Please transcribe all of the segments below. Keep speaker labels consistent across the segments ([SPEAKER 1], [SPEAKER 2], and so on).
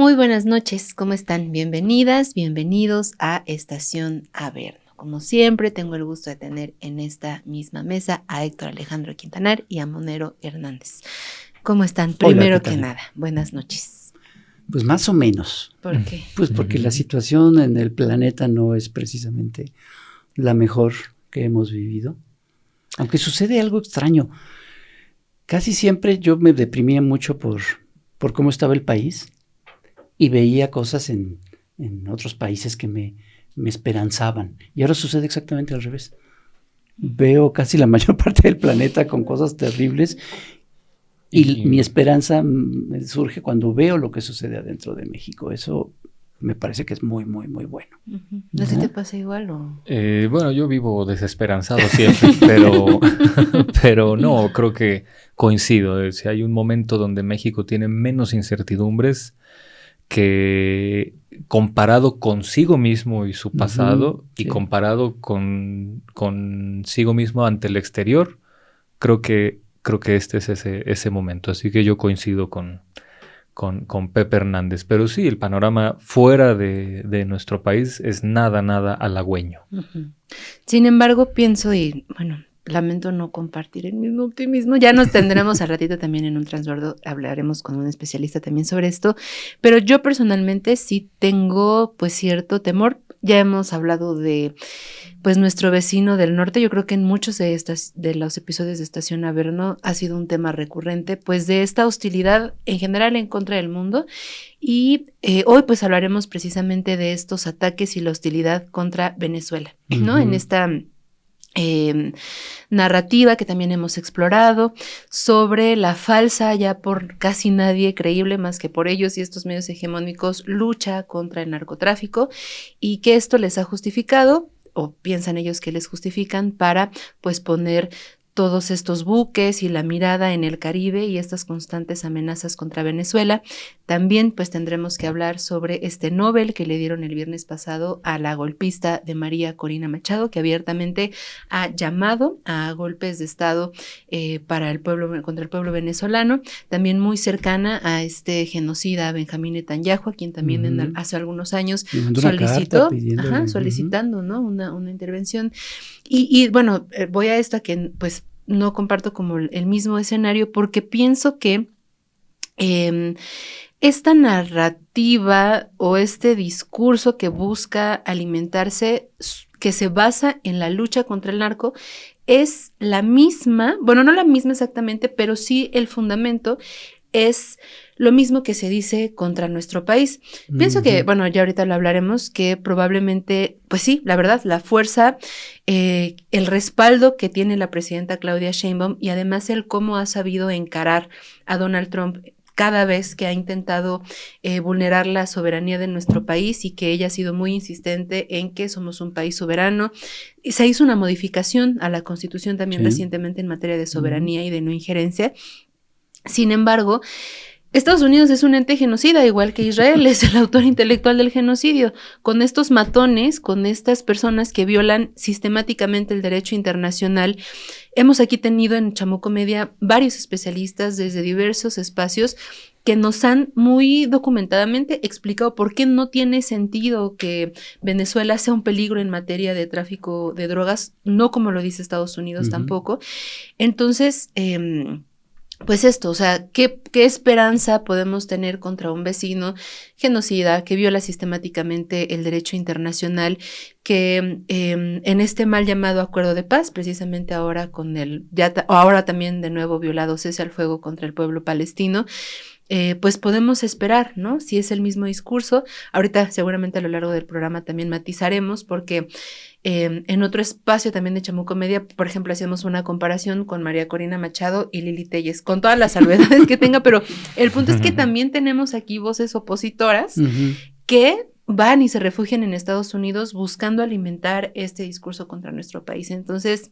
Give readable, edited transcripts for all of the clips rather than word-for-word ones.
[SPEAKER 1] Muy buenas noches, ¿cómo están? Bienvenidas, bienvenidos a Estación Averno. Como siempre, tengo el gusto de tener en esta misma mesa a Héctor Alejandro Quintanar y a Monero Hernández. ¿Cómo están? Primero que nada, buenas noches.
[SPEAKER 2] Pues más o menos.
[SPEAKER 1] ¿Por qué?
[SPEAKER 2] Pues porque la situación en el planeta no es precisamente la mejor que hemos vivido. Aunque sucede algo extraño. Casi siempre yo me deprimía mucho por cómo estaba el país y veía cosas en otros países que me esperanzaban. Y ahora sucede exactamente al revés. Veo casi la mayor parte del planeta con cosas terribles y mi esperanza surge cuando veo lo que sucede adentro de México. Eso me parece que es muy, muy, muy bueno.
[SPEAKER 1] ¿No sé si te pasa igual o...?
[SPEAKER 3] Bueno, yo vivo desesperanzado siempre, pero no, creo que coincido. Si hay un momento donde México tiene menos incertidumbres que comparado consigo mismo y su pasado, y comparado consigo mismo ante el exterior, creo que este es ese momento. Así que yo coincido con Pepe Hernández. Pero sí, el panorama fuera de nuestro país es nada halagüeño.
[SPEAKER 1] Sin embargo, pienso y, bueno, lamento no compartir el mismo optimismo. Ya nos tendremos al ratito también en un transbordo, hablaremos con un especialista también sobre esto, pero yo personalmente sí tengo pues cierto temor. Ya hemos hablado de pues nuestro vecino del norte. Yo creo que en muchos de los episodios de Estación Averno ha sido un tema recurrente, pues de esta hostilidad en general en contra del mundo. Y hoy pues hablaremos precisamente de estos ataques y la hostilidad contra Venezuela, ¿no? En esta narrativa que también hemos explorado sobre la falsa, ya por casi nadie creíble más que por ellos y estos medios hegemónicos, lucha contra el narcotráfico, y que esto les ha justificado, o piensan ellos que les justifican, para pues poner todos estos buques y la mirada en el Caribe y estas constantes amenazas contra Venezuela. También pues tendremos que hablar sobre este Nobel que le dieron el viernes pasado a la golpista de María Corina Machado, que abiertamente ha llamado a golpes de Estado para el pueblo, contra el pueblo venezolano, también muy cercana a este genocida Benjamín Netanyahu, a quien también hace algunos años solicitó, solicitando, ¿no? una intervención. Y bueno, voy a esta que pues no comparto como el mismo escenario, porque pienso que esta narrativa o este discurso que busca alimentarse, que se basa en la lucha contra el narco, es la misma, bueno, no la misma exactamente, pero sí el fundamento es lo mismo que se dice contra nuestro país. Pienso que, bueno, ya ahorita lo hablaremos, que probablemente, pues sí, la verdad, la fuerza, el respaldo que tiene la presidenta Claudia Sheinbaum y además el cómo ha sabido encarar a Donald Trump cada vez que ha intentado vulnerar la soberanía de nuestro país, y que ella ha sido muy insistente en que somos un país soberano. Y se hizo una modificación a la Constitución también recientemente en materia de soberanía y de no injerencia. Sin embargo, Estados Unidos es un ente genocida, igual que Israel es el autor intelectual del genocidio, con estos matones, con estas personas que violan sistemáticamente el derecho internacional. Hemos aquí tenido en Chamuco Media varios especialistas desde diversos espacios que nos han muy documentadamente explicado por qué no tiene sentido que Venezuela sea un peligro en materia de tráfico de drogas, no como lo dice Estados Unidos tampoco. Entonces, pues esto, o sea, ¿qué esperanza podemos tener contra un vecino genocida que viola sistemáticamente el derecho internacional, que en este mal llamado acuerdo de paz, precisamente ahora con ahora también de nuevo violado cese al fuego contra el pueblo palestino, pues podemos esperar, ¿no? Si es el mismo discurso. Ahorita seguramente a lo largo del programa también matizaremos, porque en otro espacio también de Chamuco Media, por ejemplo, hacíamos una comparación con María Corina Machado y Lili Telles, con todas las salvedades que tenga, pero el punto es que también tenemos aquí voces opositoras que van y se refugian en Estados Unidos buscando alimentar este discurso contra nuestro país. Entonces,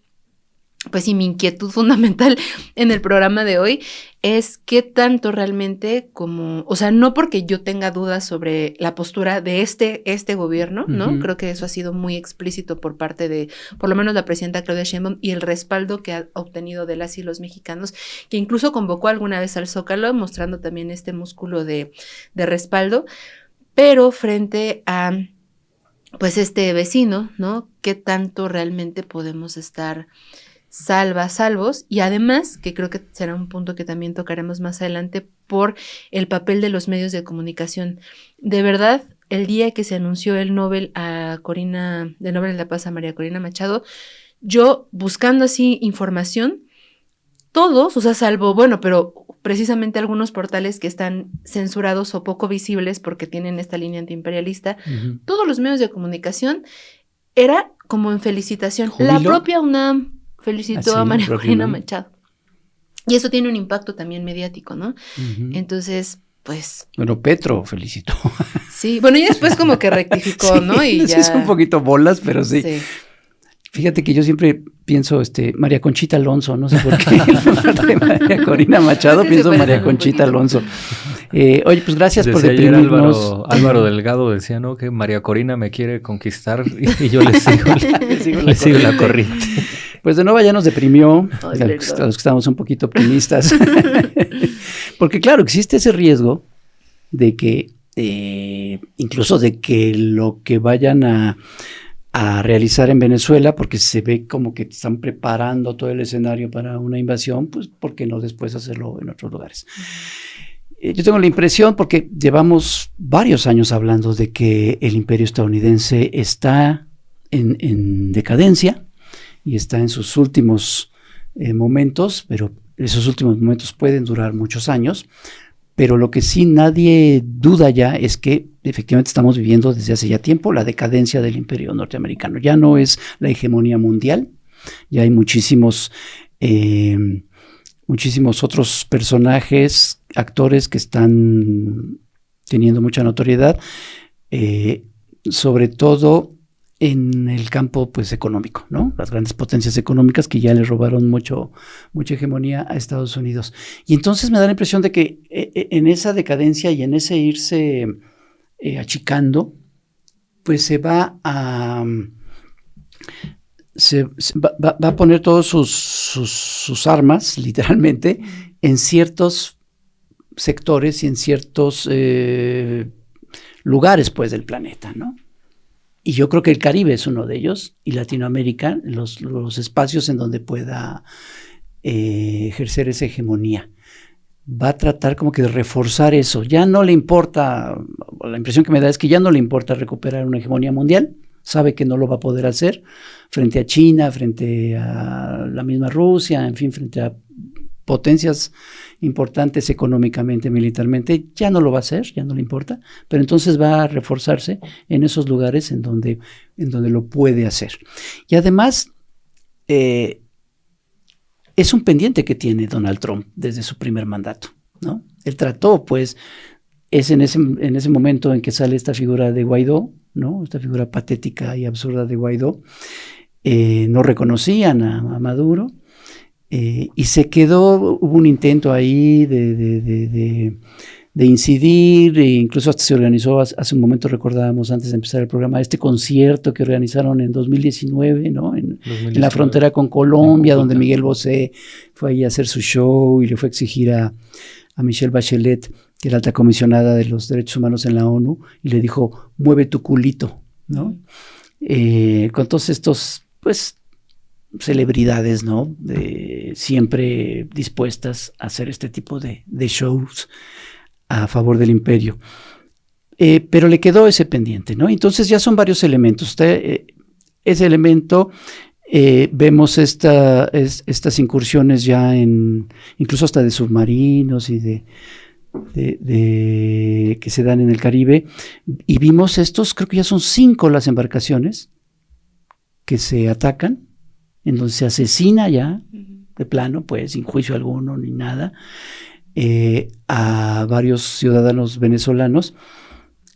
[SPEAKER 1] pues sí, mi inquietud fundamental en el programa de hoy es qué tanto realmente como, o sea, no porque yo tenga dudas sobre la postura de este gobierno, ¿no?
[SPEAKER 2] Uh-huh.
[SPEAKER 1] Creo que eso ha sido muy explícito por parte de, por lo menos la presidenta Claudia Sheinbaum y el respaldo que ha obtenido de las y los mexicanos, que incluso convocó alguna vez al Zócalo, mostrando también este músculo de respaldo, pero frente a, pues, este vecino, ¿no? ¿Qué tanto realmente podemos estar salvos? Y además, que creo que será un punto que también tocaremos más adelante, por el papel de los medios de comunicación. De verdad, el día que se anunció el Nobel de Nobel de la Paz a María Corina Machado, yo buscando así información, todos, o sea, salvo, bueno, pero precisamente algunos portales que están censurados o poco visibles porque tienen esta línea antiimperialista, uh-huh, todos los medios de comunicación era como en felicitación. ¿Júbilo? La propia UNAM felicitó a María Corina Machado. Y eso tiene un impacto también mediático, ¿no? Uh-huh. Entonces, pues...
[SPEAKER 2] Bueno, Petro felicitó.
[SPEAKER 1] Sí, bueno, y después como que rectificó, sí, ¿no? Y
[SPEAKER 2] ya... es un poquito bolas, pero sí. Fíjate que yo siempre pienso, María Conchita Alonso, no sé por qué, de María Corina Machado, pienso María Conchita Alonso. Oye, pues gracias
[SPEAKER 3] decía
[SPEAKER 2] por deprimirnos.
[SPEAKER 3] Álvaro Delgado decía, ¿no? Que María Corina me quiere conquistar y yo le sigo la corriente.
[SPEAKER 2] Pues de nuevo ya nos deprimió, a los que estamos un poquito optimistas. Porque claro, existe ese riesgo de que, incluso de que lo que vayan a realizar en Venezuela, porque se ve como que están preparando todo el escenario para una invasión, pues ¿por qué no después hacerlo en otros lugares? Yo tengo la impresión, porque llevamos varios años hablando de que el imperio estadounidense está en decadencia y está en sus últimos momentos, pero esos últimos momentos pueden durar muchos años. Pero lo que sí nadie duda ya es que efectivamente estamos viviendo desde hace ya tiempo la decadencia del imperio norteamericano. Ya no es la hegemonía mundial, ya hay muchísimos otros personajes, actores que están teniendo mucha notoriedad, sobre todo en el campo pues económico, ¿no? Las grandes potencias económicas que ya le robaron mucha hegemonía a Estados Unidos. Y entonces me da la impresión de que en esa decadencia y en ese irse achicando, pues se va a poner todos sus armas, literalmente, en ciertos sectores y en ciertos lugares pues del planeta, ¿no? Y yo creo que el Caribe es uno de ellos, y Latinoamérica, los espacios en donde pueda ejercer esa hegemonía. Va a tratar como que de reforzar eso. Ya no le importa, la impresión que me da es que ya no le importa recuperar una hegemonía mundial, sabe que no lo va a poder hacer frente a China, frente a la misma Rusia, en fin, frente a potencias importantes económicamente, militarmente, ya no lo va a hacer, ya no le importa, pero entonces va a reforzarse en esos lugares en donde lo puede hacer. Y además, es un pendiente que tiene Donald Trump desde su primer mandato, ¿no? Él trató, pues, es en ese momento en que sale esta figura de Guaidó, ¿no? Esta figura patética y absurda de Guaidó, no reconocían a Maduro, y se quedó, hubo un intento ahí de incidir, e incluso hasta se organizó, hace un momento recordábamos antes de empezar el programa, este concierto que organizaron en 2019, ¿no? En la frontera con Colombia, donde Miguel Bosé fue ahí a hacer su show y le fue a exigir a Michelle Bachelet, que era alta comisionada de los derechos humanos en la ONU, y le dijo, mueve tu culito, ¿no? Con todos estos, pues, celebridades, ¿no? Siempre dispuestas a hacer este tipo de shows a favor del imperio. Pero le quedó ese pendiente, ¿no? Entonces ya son varios elementos. Ese elemento, vemos estas incursiones ya incluso hasta de submarinos y de que se dan en el Caribe, y vimos creo que ya son 5 las embarcaciones que se atacan, en donde se asesina ya, de plano, pues, sin juicio alguno ni nada, a varios ciudadanos venezolanos,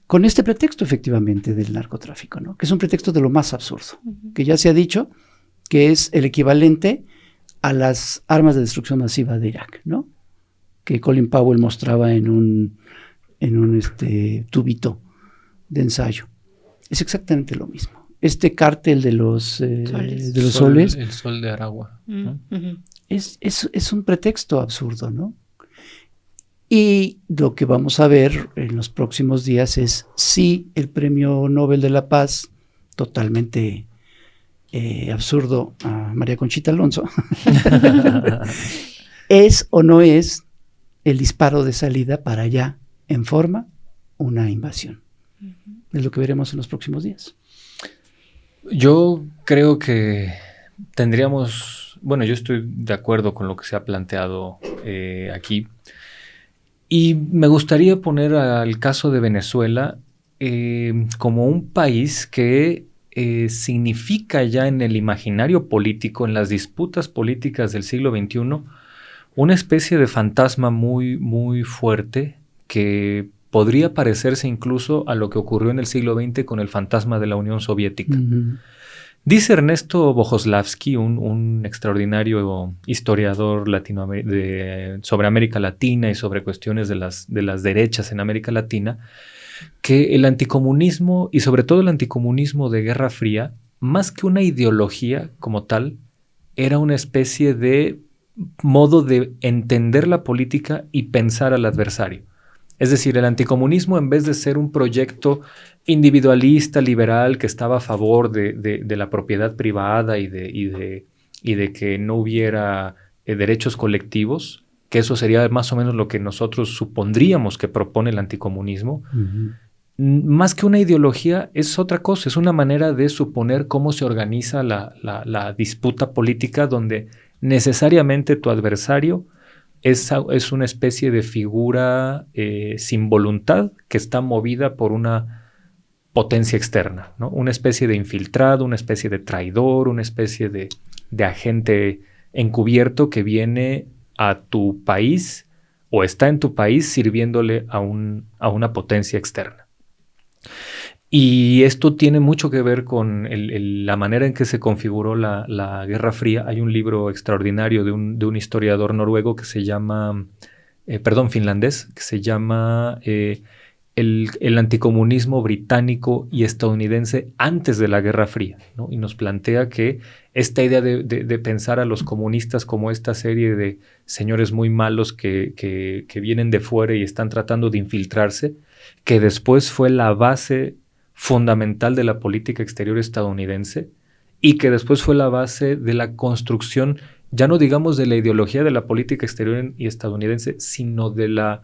[SPEAKER 2] con este pretexto, efectivamente, del narcotráfico, ¿no? Que es un pretexto de lo más absurdo, que ya se ha dicho que es el equivalente a las armas de destrucción masiva de Irak, ¿no? Que Colin Powell mostraba en un tubito de ensayo. Es exactamente lo mismo. Este cártel de los soles.
[SPEAKER 3] El sol de Aragua, ¿no?
[SPEAKER 2] Es un pretexto absurdo, ¿no? Y lo que vamos a ver en los próximos días es si el Premio Nobel de la Paz, totalmente absurdo a María Conchita Alonso, es o no es el disparo de salida para allá en forma una invasión. Es lo que veremos en los próximos días.
[SPEAKER 3] Yo creo que tendríamos, bueno, yo estoy de acuerdo con lo que se ha planteado aquí. Y me gustaría poner al caso de Venezuela como un país que significa ya en el imaginario político, en las disputas políticas del siglo XXI, una especie de fantasma muy, muy fuerte que podría parecerse incluso a lo que ocurrió en el siglo XX con el fantasma de la Unión Soviética. Uh-huh. Dice Ernesto Bogoslavsky, un extraordinario historiador sobre América Latina y sobre cuestiones de las derechas en América Latina, que el anticomunismo, y sobre todo el anticomunismo de Guerra Fría, más que una ideología como tal, era una especie de modo de entender la política y pensar al adversario. Es decir, el anticomunismo, en vez de ser un proyecto individualista, liberal, que estaba a favor de la propiedad privada y de que no hubiera derechos colectivos, que eso sería más o menos lo que nosotros supondríamos que propone el anticomunismo, uh-huh. Más que una ideología es otra cosa, es una manera de suponer cómo se organiza la disputa política, donde necesariamente tu adversario es una especie de figura sin voluntad que está movida por una potencia externa, ¿no? Una especie de infiltrado, una especie de traidor, una especie de agente encubierto que viene a tu país o está en tu país sirviéndole a una potencia externa. Y esto tiene mucho que ver con la manera en que se configuró la Guerra Fría. Hay un libro extraordinario de un historiador noruego que se llama, finlandés, que se llama el anticomunismo británico y estadounidense antes de la Guerra Fría, ¿no? Y nos plantea que esta idea de pensar a los comunistas como esta serie de señores muy malos que vienen de fuera y están tratando de infiltrarse, que después fue la base fundamental de la política exterior estadounidense y que después fue la base de la construcción, ya no digamos de la ideología de la política exterior y estadounidense, sino de la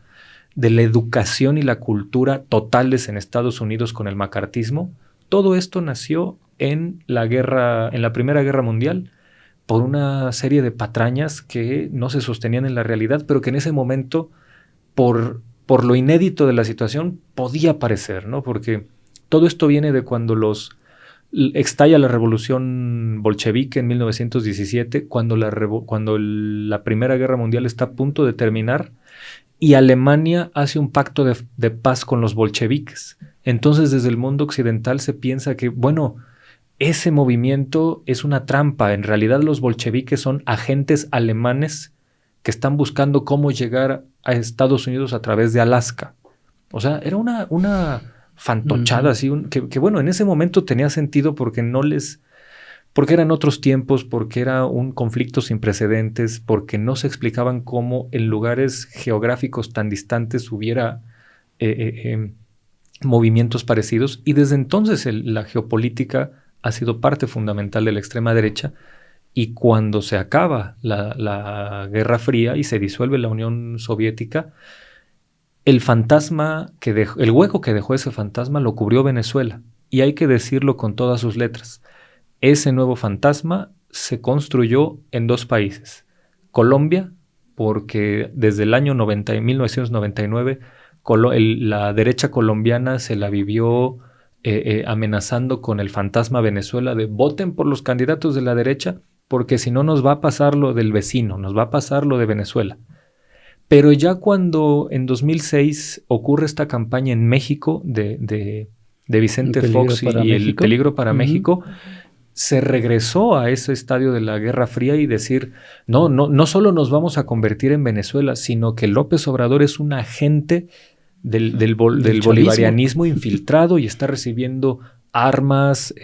[SPEAKER 3] educación y la cultura totales en Estados Unidos con el macartismo. Todo esto nació en la Primera Guerra Mundial por una serie de patrañas que no se sostenían en la realidad, pero que en ese momento, por lo inédito de la situación, podía parecer, ¿no? Porque todo esto viene de cuando estalla la revolución bolchevique en 1917, cuando la Primera Guerra Mundial está a punto de terminar y Alemania hace un pacto de paz con los bolcheviques. Entonces, desde el mundo occidental se piensa que, bueno, ese movimiento es una trampa. En realidad, los bolcheviques son agentes alemanes que están buscando cómo llegar a Estados Unidos a través de Alaska. O sea, era una fantochada, uh-huh. Así, que bueno, en ese momento tenía sentido porque eran otros tiempos, porque era un conflicto sin precedentes, porque no se explicaban cómo en lugares geográficos tan distantes hubiera movimientos parecidos. Y desde entonces la geopolítica ha sido parte fundamental de la extrema derecha. Y cuando se acaba la Guerra Fría y se disuelve la Unión Soviética, el hueco que dejó ese fantasma lo cubrió Venezuela. Y hay que decirlo con todas sus letras. Ese nuevo fantasma se construyó en dos países. Colombia, porque desde el año 1999 la derecha colombiana se la vivió amenazando con el fantasma Venezuela de voten por los candidatos de la derecha, porque si no nos va a pasar lo del vecino, nos va a pasar lo de Venezuela. Pero ya cuando en 2006 ocurre esta campaña en México de Vicente Fox y el peligro para uh-huh. México, se regresó a ese estadio de la Guerra Fría y decir, no solo nos vamos a convertir en Venezuela, sino que López Obrador es un agente del bolivarianismo infiltrado y está recibiendo armas,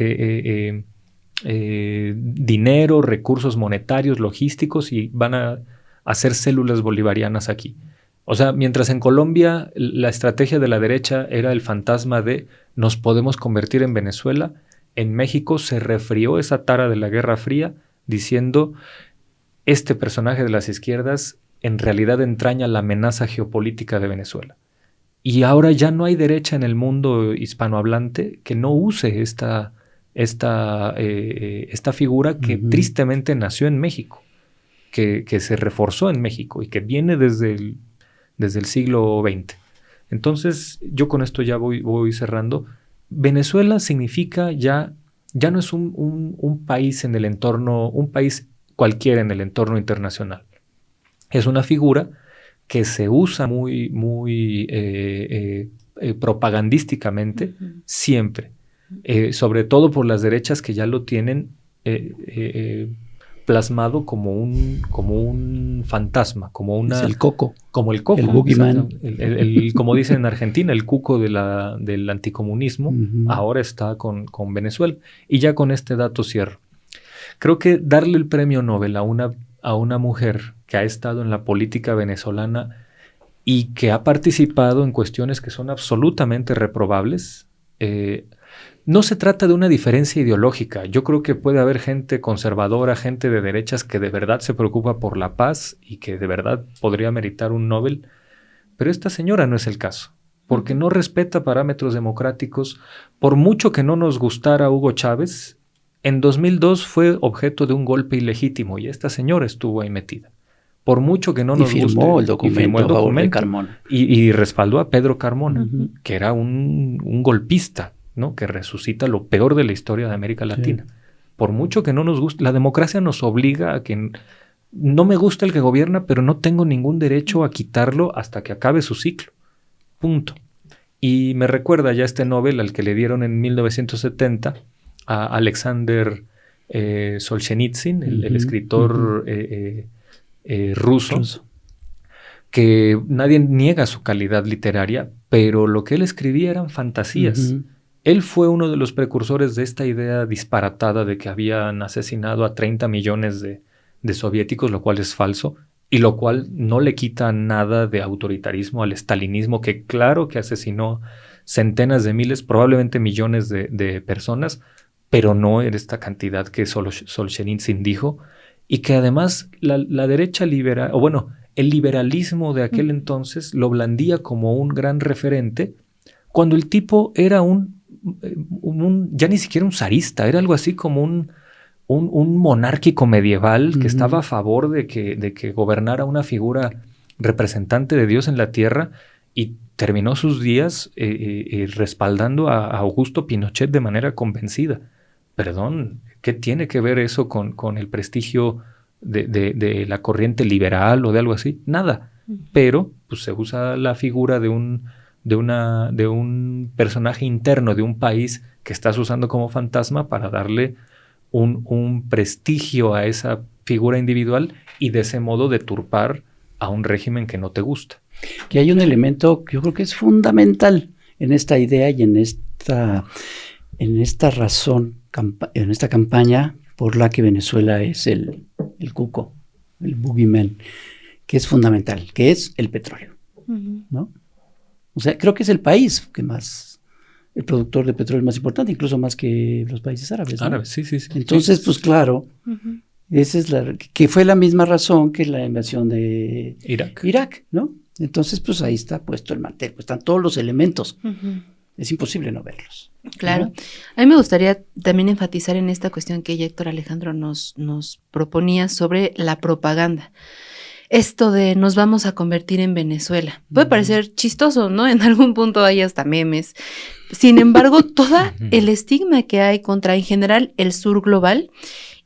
[SPEAKER 3] dinero, recursos monetarios, logísticos, y van a hacer células bolivarianas aquí. O sea, mientras en Colombia la estrategia de la derecha era el fantasma de nos podemos convertir en Venezuela, en México se refrió esa tara de la Guerra Fría diciendo este personaje de las izquierdas en realidad entraña la amenaza geopolítica de Venezuela. Y ahora ya no hay derecha en el mundo hispanohablante que no use esta figura que tristemente nació en México, que se reforzó en México y que viene desde el siglo XX. Entonces, yo con esto ya voy cerrando. Venezuela significa ya no es un país en el entorno, un país cualquiera en el entorno internacional. Es una figura que se usa muy propagandísticamente siempre, sobre todo por las derechas que ya lo tienen plasmado como un fantasma, como una...
[SPEAKER 2] Es el coco.
[SPEAKER 3] Como el coco.
[SPEAKER 2] El boogeyman.
[SPEAKER 3] Como dicen en Argentina, el cuco del anticomunismo, ahora está con Venezuela. Y ya con este dato cierro. Creo que darle el premio Nobel a una mujer que ha estado en la política venezolana y que ha participado en cuestiones que son absolutamente reprobables, no se trata de una diferencia ideológica. Yo creo que puede haber gente conservadora, gente de derechas que de verdad se preocupa por la paz y que de verdad podría meritar un Nobel, pero esta señora no es el caso, porque no respeta parámetros democráticos. Por mucho que no nos gustara Hugo Chávez, en 2002 fue objeto de un golpe ilegítimo y esta señora estuvo ahí metida. Por mucho que no nos guste.
[SPEAKER 2] Firmó el documento a favor de Carmona.
[SPEAKER 3] Y respaldó a Pedro Carmona, que era un golpista, ¿no? Que resucita lo peor de la historia de América Latina. Sí. Por mucho que no nos guste, la democracia nos obliga a que no me gusta el que gobierna, pero no tengo ningún derecho a quitarlo hasta que acabe su ciclo. Punto. Y me recuerda ya este Nobel al que le dieron en 1970 a Alexander Solzhenitsyn, el escritor ruso, que nadie niega su calidad literaria, pero lo que él escribía eran fantasías. Él fue uno de los precursores de esta idea disparatada de que habían asesinado a 30 millones de soviéticos, lo cual es falso, y lo cual no le quita nada de autoritarismo al estalinismo, que claro que asesinó centenas de miles, probablemente millones de personas, pero no en esta cantidad que Solzhenitsyn dijo, y que además la derecha liberal, o bueno, el liberalismo de aquel entonces lo blandía como un gran referente, cuando el tipo era ya ni siquiera un zarista, era algo así como un monárquico medieval que estaba a favor de que gobernara una figura representante de Dios en la tierra, y terminó sus días respaldando a Augusto Pinochet de manera convencida. Perdón, ¿qué tiene que ver eso con el prestigio de la corriente liberal o de algo así? Nada. Pero pues, se usa la figura de un personaje interno de un país que estás usando como fantasma para darle un prestigio a esa figura individual y de ese modo deturpar a un régimen que no te gusta.
[SPEAKER 2] Que hay un elemento que yo creo que es fundamental en esta idea y en esta razón, en esta campaña por la que Venezuela es el cuco, el boogeyman, que es fundamental, que es el petróleo, ¿no? O sea, creo que es el país el productor de petróleo más importante, incluso más que los países árabes, ¿no?
[SPEAKER 3] Árabes, sí.
[SPEAKER 2] Entonces, pues claro, esa es que fue la misma razón que la invasión de Irak, ¿no? Entonces, pues ahí está puesto el mantel, pues están todos los elementos. Es imposible no verlos.
[SPEAKER 1] Claro.
[SPEAKER 2] ¿No?
[SPEAKER 1] A mí me gustaría también enfatizar en esta cuestión que ya Héctor Alejandro nos proponía sobre la propaganda. Esto de nos vamos a convertir en Venezuela. Puede parecer chistoso, ¿no? En algún punto hay hasta memes. Sin embargo, todo el estigma que hay contra, en general, el sur global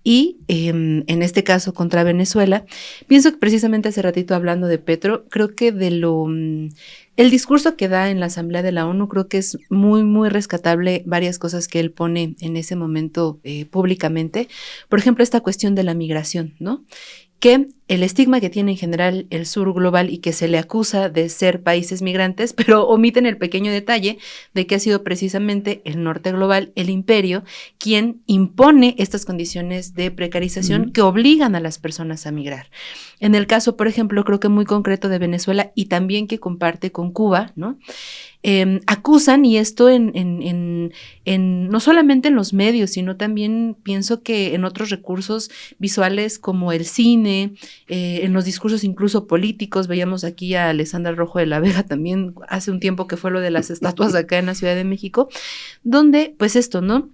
[SPEAKER 1] y en este caso contra Venezuela. Pienso que precisamente hace ratito hablando de Petro, creo que el discurso que da en la Asamblea de la ONU creo que es muy, muy rescatable varias cosas que él pone en ese momento públicamente. Por ejemplo, esta cuestión de la migración, ¿no? Que el estigma que tiene en general el sur global y que se le acusa de ser países migrantes, pero omiten el pequeño detalle de que ha sido precisamente el norte global, el imperio, quien impone estas condiciones de precarización que obligan a las personas a migrar. En el caso, por ejemplo, creo que muy concreto de Venezuela y también que comparte con Cuba, ¿no? Acusan, y esto no solamente en los medios, sino también pienso que en otros recursos visuales como el cine, en los discursos incluso políticos. Veíamos aquí a Alessandra Rojo de la Vega también hace un tiempo que fue lo de las estatuas acá en la Ciudad de México, donde pues esto, ¿no?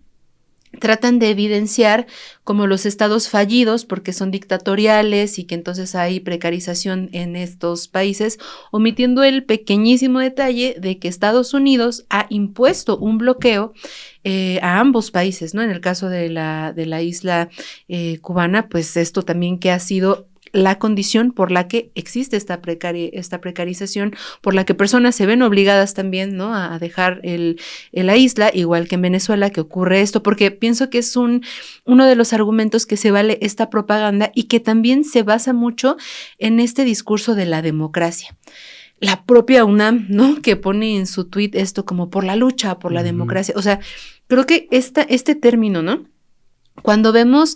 [SPEAKER 1] Tratan de evidenciar como los estados fallidos porque son dictatoriales y que entonces hay precarización en estos países, omitiendo el pequeñísimo detalle de que Estados Unidos ha impuesto un bloqueo a ambos países, ¿no? En el caso de la isla cubana, pues esto también que ha sido la condición por la que existe esta precarización, por la que personas se ven obligadas también, ¿no? a dejar la isla, igual que en Venezuela, que ocurre esto, porque pienso que es uno de los argumentos que se vale esta propaganda y que también se basa mucho en este discurso de la democracia. La propia UNAM, ¿no? Que pone en su tuit esto como por la lucha, por la democracia. O sea, creo que este término, ¿no? Cuando vemos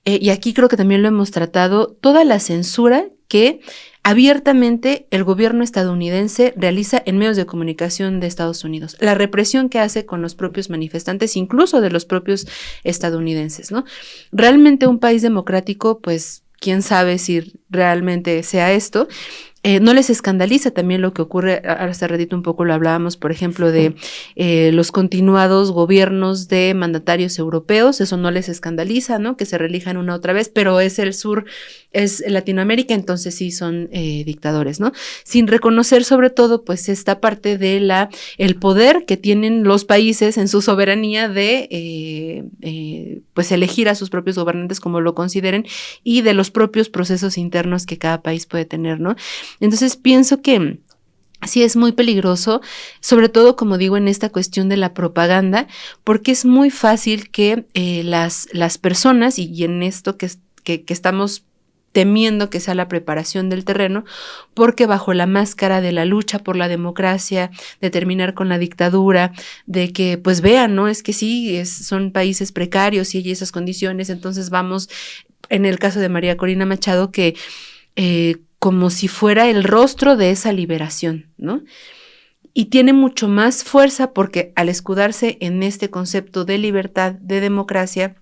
[SPEAKER 1] y aquí creo que también lo hemos tratado, toda la censura que abiertamente el gobierno estadounidense realiza en medios de comunicación de Estados Unidos, la represión que hace con los propios manifestantes, incluso de los propios estadounidenses, ¿no? Realmente un país democrático, pues, quién sabe si realmente sea esto. No les escandaliza también lo que ocurre, hace ratito un poco lo hablábamos, por ejemplo, de los continuados gobiernos de mandatarios europeos, eso no les escandaliza, ¿no? Que se reelijan una otra vez, pero es el sur, es Latinoamérica, entonces sí son dictadores, ¿no? Sin reconocer sobre todo, pues, esta parte de el poder que tienen los países en su soberanía de, pues, elegir a sus propios gobernantes como lo consideren y de los propios procesos internos que cada país puede tener, ¿no? Entonces pienso que sí es muy peligroso, sobre todo, como digo, en esta cuestión de la propaganda, porque es muy fácil que las personas, y en esto que estamos temiendo que sea la preparación del terreno, porque bajo la máscara de la lucha por la democracia, de terminar con la dictadura, de que pues vean, ¿no? Es que sí, son países precarios y hay esas condiciones, entonces vamos, en el caso de María Corina Machado, que como si fuera el rostro de esa liberación, ¿no? Y tiene mucho más fuerza porque al escudarse en este concepto de libertad, de democracia,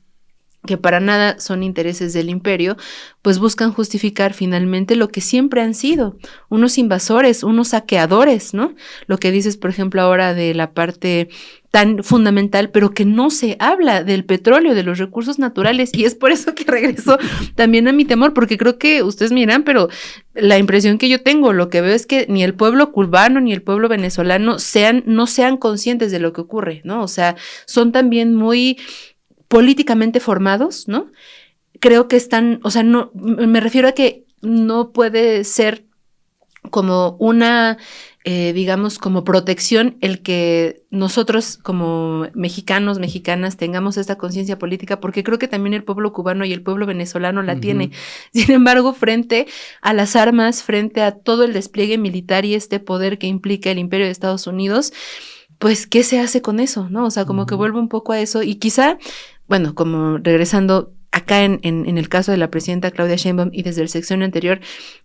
[SPEAKER 1] que para nada son intereses del imperio, pues buscan justificar finalmente lo que siempre han sido, unos invasores, unos saqueadores, ¿no? Lo que dices, por ejemplo, ahora de la parte tan fundamental, pero que no se habla del petróleo, de los recursos naturales, y es por eso que regreso también a mi temor, porque creo que ustedes miran, pero la impresión que yo tengo, lo que veo es que ni el pueblo cubano ni el pueblo venezolano no sean conscientes de lo que ocurre, ¿no? O sea, son también muy políticamente formados, ¿no? Creo que están, o sea, no, me refiero a que no puede ser como una, digamos, como protección el que nosotros como mexicanos, mexicanas tengamos esta conciencia política, porque creo que también el pueblo cubano y el pueblo venezolano la tiene. Sin embargo, frente a las armas, frente a todo el despliegue militar y este poder que implica el imperio de Estados Unidos, pues, ¿qué se hace con eso, no? O sea, como que vuelve un poco a eso y quizá, bueno, como regresando acá en el caso de la presidenta Claudia Sheinbaum y desde el sexenio anterior,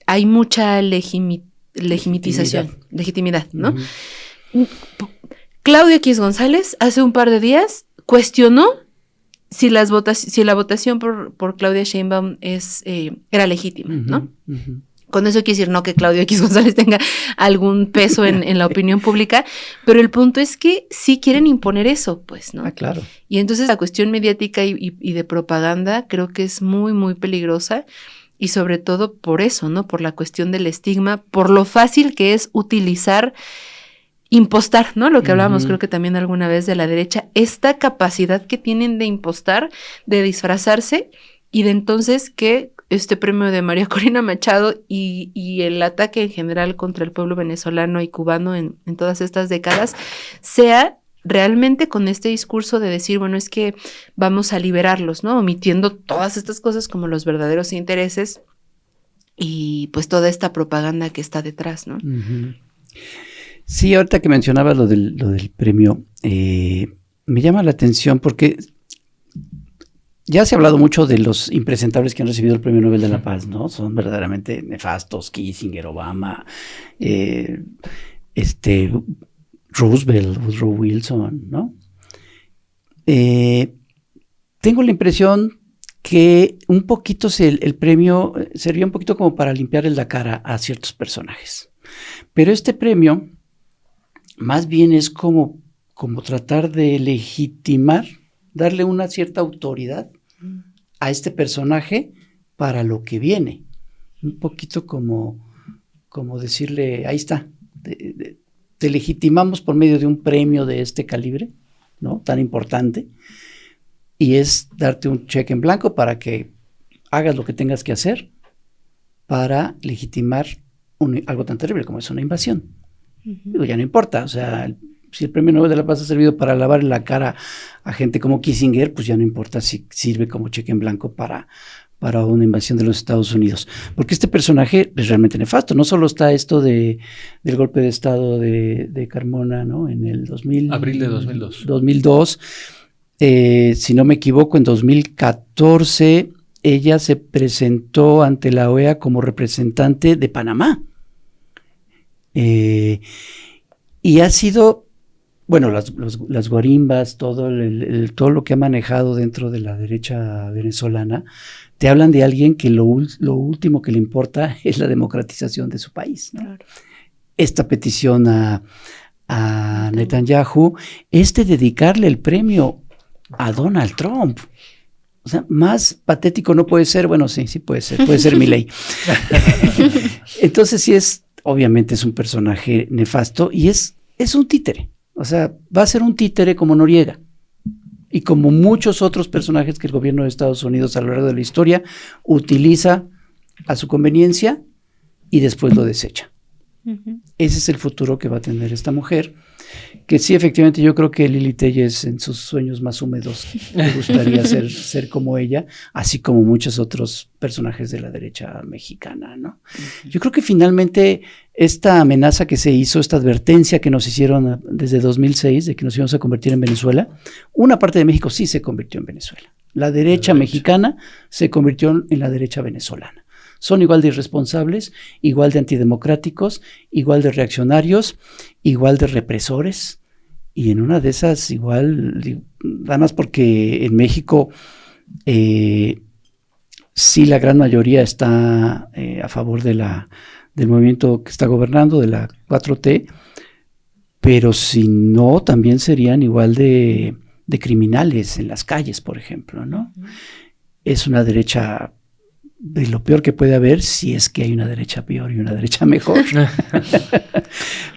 [SPEAKER 1] hay mucha legitimidad, ¿no? Claudia X González hace un par de días cuestionó si la votación por Claudia Sheinbaum era legítima, ¿no? Con eso quiero decir no que Claudio X González tenga algún peso en la opinión pública, pero el punto es que sí quieren imponer eso, pues, ¿no?
[SPEAKER 2] Ah, claro.
[SPEAKER 1] Y entonces la cuestión mediática y de propaganda creo que es muy, muy peligrosa y sobre todo por eso, ¿no? Por la cuestión del estigma, por lo fácil que es impostar, ¿no? Lo que hablábamos creo que también alguna vez de la derecha, esta capacidad que tienen de impostar, de disfrazarse Y de entonces que este premio de María Corina Machado y el ataque en general contra el pueblo venezolano y cubano en todas estas décadas sea realmente con este discurso de decir, bueno, es que vamos a liberarlos, ¿no? Omitiendo todas estas cosas como los verdaderos intereses y pues toda esta propaganda que está detrás, ¿no?
[SPEAKER 2] Uh-huh. Sí, ahorita que mencionabas lo del premio, me llama la atención porque ya se ha hablado mucho de los impresentables que han recibido el Premio Nobel de la Paz, ¿no? Son verdaderamente nefastos, Kissinger, Obama, Roosevelt, Woodrow Wilson, ¿no? Tengo la impresión que un poquito el premio servía un poquito como para limpiarle la cara a ciertos personajes. Pero este premio más bien es como tratar de legitimar, darle una cierta autoridad a este personaje para lo que viene. Un poquito como decirle, ahí está, te legitimamos por medio de un premio de este calibre, ¿no? Tan importante, y es darte un cheque en blanco para que hagas lo que tengas que hacer para legitimar algo tan terrible como es una invasión. Uh-huh. Digo, ya no importa, o sea, si el Premio Nobel de la Paz ha servido para lavar la cara a gente como Kissinger, pues ya no importa si sirve como cheque en blanco para una invasión de los Estados Unidos. Porque este personaje es realmente nefasto. No solo está esto del golpe de Estado de Carmona, ¿no? En el
[SPEAKER 3] Abril de 2002.
[SPEAKER 2] 2002. Si no me equivoco, en 2014 ella se presentó ante la OEA como representante de Panamá. Y ha sido, bueno, las guarimbas, todo lo que ha manejado dentro de la derecha venezolana, te hablan de alguien que lo último que le importa es la democratización de su país, ¿no? Claro. Esta petición a Netanyahu es de dedicarle el premio a Donald Trump. O sea, más patético no puede ser. Bueno, sí puede ser Milei. Entonces sí obviamente es un personaje nefasto y es un títere. O sea, va a ser un títere como Noriega y como muchos otros personajes que el gobierno de Estados Unidos a lo largo de la historia utiliza a su conveniencia y después lo desecha. Uh-huh. Ese es el futuro que va a tener esta mujer, que sí, efectivamente, yo creo que Lili Telles en sus sueños más húmedos le gustaría ser como ella, así como muchos otros personajes de la derecha mexicana, ¿no? Uh-huh. Yo creo que finalmente esta amenaza que se hizo, esta advertencia que nos hicieron desde 2006 de que nos íbamos a convertir en Venezuela, una parte de México sí se convirtió en Venezuela. La derecha mexicana se convirtió en la derecha venezolana. Son igual de irresponsables, igual de antidemocráticos, igual de reaccionarios, igual de represores. Y en una de esas igual, además porque en México sí la gran mayoría está a favor del movimiento que está gobernando, de la 4T, pero si no, también serían igual de criminales en las calles, por ejemplo, ¿no? Es una derecha de lo peor que puede haber, si es que hay una derecha peor y una derecha mejor.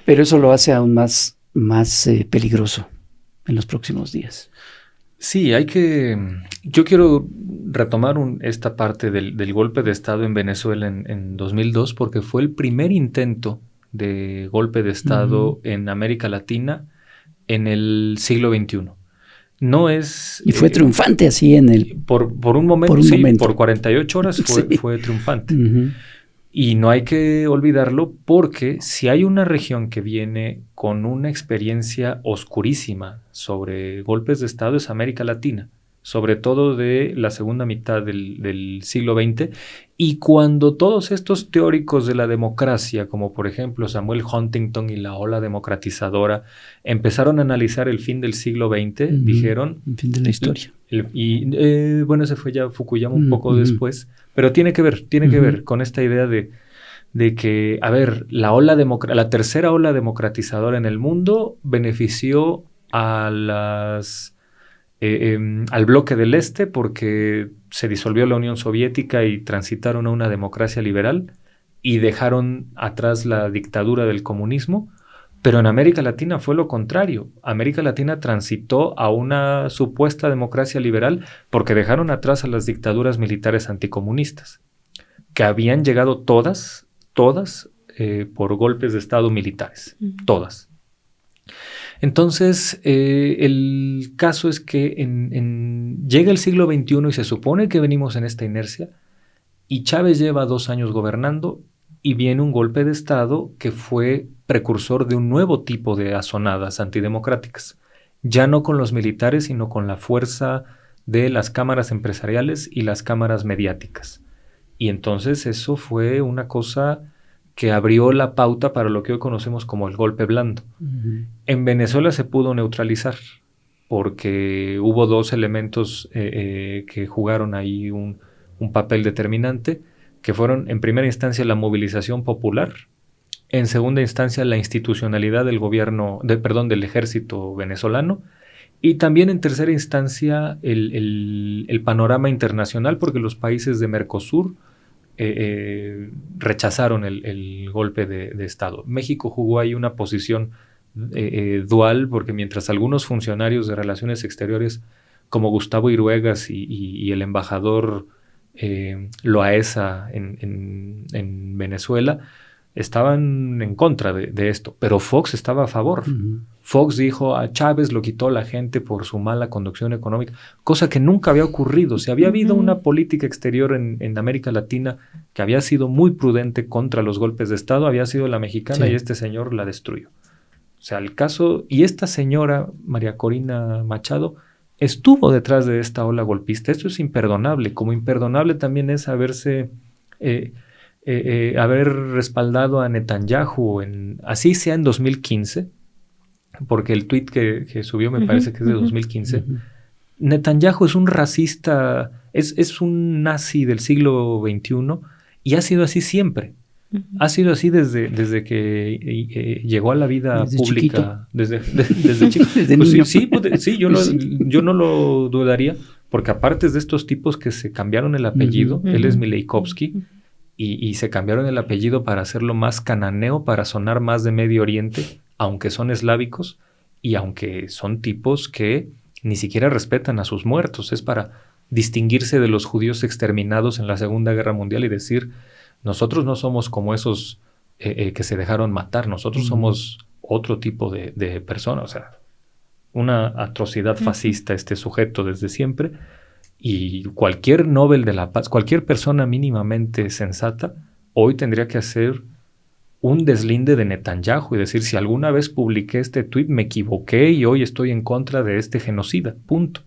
[SPEAKER 2] Pero eso lo hace aún más peligroso en los próximos días.
[SPEAKER 3] Sí, yo quiero retomar esta parte del golpe de Estado en Venezuela en 2002, porque fue el primer intento de golpe de Estado en América Latina en el siglo XXI. No es...
[SPEAKER 2] Y fue triunfante así en el...
[SPEAKER 3] Por un momento, por 48 horas fue triunfante. Uh-huh. Y no hay que olvidarlo porque si hay una región que viene con una experiencia oscurísima sobre golpes de Estado es América Latina, sobre todo de la segunda mitad del siglo XX, y cuando todos estos teóricos de la democracia, como por ejemplo Samuel Huntington y la ola democratizadora, empezaron a analizar el fin del siglo XX, dijeron...
[SPEAKER 2] El fin de la historia.
[SPEAKER 3] Bueno, ese fue ya Fukuyama un poco después, pero tiene que ver con esta idea de que, a ver, la tercera ola democratizadora en el mundo benefició a al bloque del Este porque se disolvió la Unión Soviética y transitaron a una democracia liberal y dejaron atrás la dictadura del comunismo, Pero en América Latina fue lo contrario. América Latina transitó a una supuesta democracia liberal porque dejaron atrás a las dictaduras militares anticomunistas, que habían llegado todas por golpes de Estado militares, todas. Entonces, el caso es que llega el siglo XXI y se supone que venimos en esta inercia, y Chávez lleva 2 años gobernando y viene un golpe de Estado que fue precursor de un nuevo tipo de azonadas antidemocráticas, ya no con los militares, sino con la fuerza de las cámaras empresariales y las cámaras mediáticas. Y entonces eso fue una cosa que abrió la pauta para lo que hoy conocemos como el golpe blando. En Venezuela se pudo neutralizar porque hubo 2 elementos que jugaron ahí un papel determinante, que fueron en primera instancia la movilización popular, en segunda instancia la institucionalidad del del ejército venezolano, y también en tercera instancia el panorama internacional, porque los países de Mercosur rechazaron el golpe de Estado. México jugó ahí una posición dual, porque mientras algunos funcionarios de Relaciones Exteriores como Gustavo Iruegas y el embajador Loaesa en Venezuela estaban en contra de esto, pero Fox estaba a favor. Fox dijo, a Chávez lo quitó la gente por su mala conducción económica, cosa que nunca había ocurrido. Si había habido una política exterior en América Latina que había sido muy prudente contra los golpes de Estado, había sido la mexicana, y este señor la destruyó. O sea, el caso, y esta señora, María Corina Machado, estuvo detrás de esta ola golpista. Esto es imperdonable, como imperdonable también es haber respaldado a Netanyahu, así sea en 2015, porque el tuit que subió me parece que es de 2015. Netanyahu es un racista, es un nazi del siglo XXI, y ha sido así siempre. Ha sido así desde que llegó a la vida pública. Desde chico. Desde pues niño. Sí, yo no lo dudaría, porque aparte es de estos tipos que se cambiaron el apellido, él es Mileikovsky, y se cambiaron el apellido para hacerlo más cananeo, para sonar más de Medio Oriente, aunque son eslávicos y aunque son tipos que ni siquiera respetan a sus muertos. Es para distinguirse de los judíos exterminados en la Segunda Guerra Mundial y decir, nosotros no somos como esos que se dejaron matar, nosotros somos otro tipo de persona. O sea, una atrocidad fascista este sujeto desde siempre, y cualquier Nobel de la Paz, cualquier persona mínimamente sensata, hoy tendría que hacer un deslinde de Netanyahu y decir, si alguna vez publiqué este tuit, me equivoqué y hoy estoy en contra de este genocida, punto.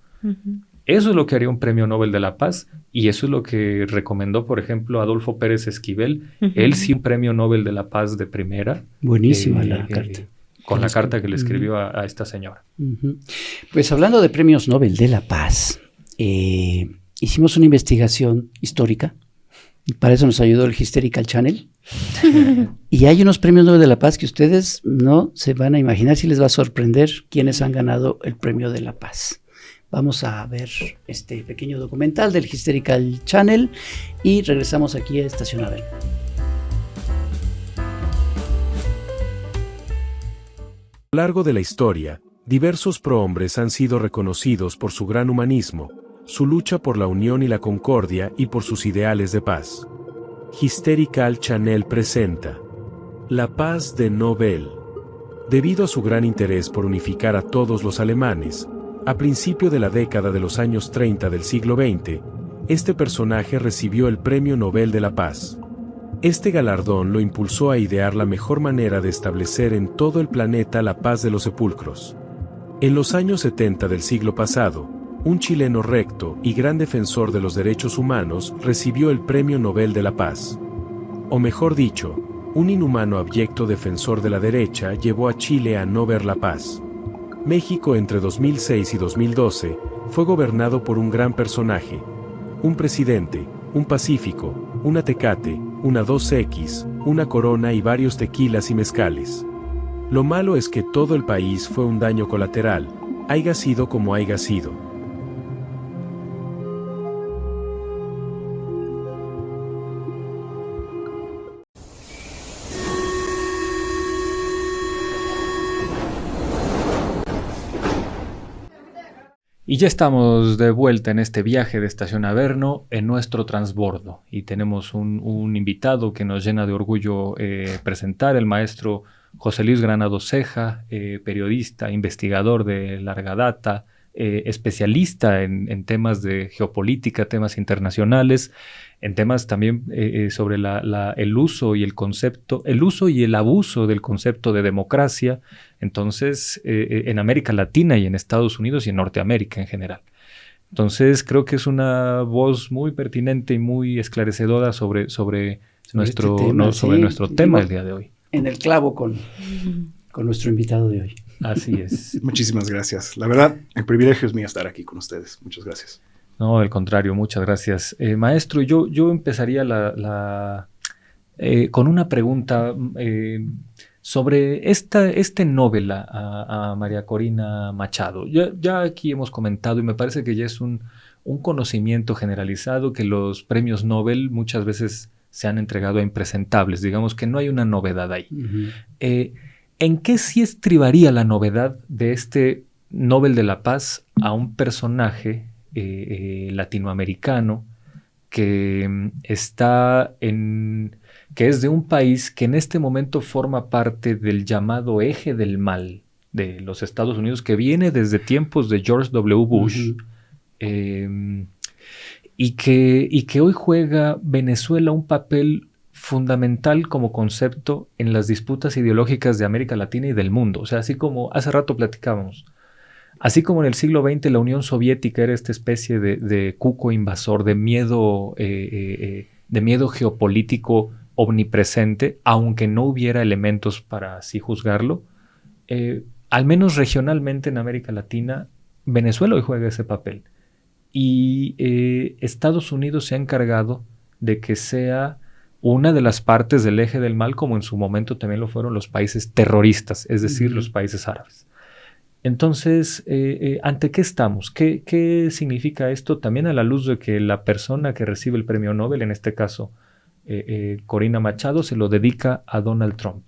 [SPEAKER 3] Eso es lo que haría un premio Nobel de la Paz, y eso es lo que recomendó, por ejemplo, Adolfo Pérez Esquivel. Él sí, un premio Nobel de la Paz de primera.
[SPEAKER 2] Buenísima la carta.
[SPEAKER 3] Con la carta que le escribió a esta señora.
[SPEAKER 2] Pues hablando de premios Nobel de la Paz, hicimos una investigación histórica, y para eso nos ayudó el Hysterical Channel. Y hay unos premios Nobel de la Paz que ustedes no se van a imaginar, si les va a sorprender quiénes han ganado el premio de la Paz. Vamos a ver este pequeño documental del Hysterical Channel y regresamos aquí a Estación Abel.
[SPEAKER 4] A lo largo de la historia, diversos prohombres han sido reconocidos por su gran humanismo, su lucha por la unión y la concordia y por sus ideales de paz. Hysterical Channel presenta La Paz de Nobel. Debido a su gran interés por unificar a todos los alemanes, a principio de la década de los años 30 del siglo XX, este personaje recibió el Premio Nobel de la Paz. Este galardón lo impulsó a idear la mejor manera de establecer en todo el planeta la paz de los sepulcros. En los años 70 del siglo pasado, un chileno recto y gran defensor de los derechos humanos recibió el Premio Nobel de la Paz. O mejor dicho, un inhumano abyecto defensor de la derecha llevó a Chile a no ver la paz. México entre 2006 y 2012 fue gobernado por un gran personaje, un presidente, un pacífico, una Tecate, una 2X, una Corona y varios tequilas y mezcales. Lo malo es que todo el país fue un daño colateral, haya sido como haya sido.
[SPEAKER 3] Y ya estamos de vuelta en este viaje de Estación Averno en nuestro transbordo. Y tenemos un invitado que nos llena de orgullo presentar, el maestro José Luis Granados Ceja, periodista, investigador de larga data, especialista en temas de geopolítica, temas internacionales, en temas también sobre el uso y el uso y el abuso del concepto de democracia, entonces en América Latina y en Estados Unidos y en Norteamérica en general. Entonces creo que es una voz muy pertinente y muy esclarecedora sobre nuestro tema el día de hoy.
[SPEAKER 2] En el clavo con nuestro invitado de hoy.
[SPEAKER 3] Así es.
[SPEAKER 5] Muchísimas gracias. La verdad, el privilegio es mío estar aquí con ustedes. Muchas gracias.
[SPEAKER 3] No, al contrario, muchas gracias. Maestro, yo empezaría con una pregunta sobre este Nobel a María Corina Machado. Ya aquí hemos comentado y me parece que ya es un conocimiento generalizado que los premios Nobel muchas veces se han entregado a impresentables. Digamos que no hay una novedad ahí. Uh-huh. ¿En qué sí estribaría la novedad de este Nobel de la Paz a un personaje latinoamericano que que es de un país que en este momento forma parte del llamado eje del mal de los Estados Unidos, que viene desde tiempos de George W. Bush, uh-huh. Y que hoy juega Venezuela un papel fundamental como concepto en las disputas ideológicas de América Latina y del mundo? O sea, así como hace rato platicábamos, así como en el siglo XX la Unión Soviética era esta especie de cuco invasor, de miedo geopolítico omnipresente, aunque no hubiera elementos para así juzgarlo, al menos regionalmente en América Latina, Venezuela hoy juega ese papel. Y Estados Unidos se ha encargado de que sea una de las partes del eje del mal, como en su momento también lo fueron los países terroristas, es decir, los países árabes. Entonces, ¿ante qué estamos? ¿Qué significa esto también a la luz de que la persona que recibe el premio Nobel, en este caso Corina Machado, se lo dedica a Donald Trump?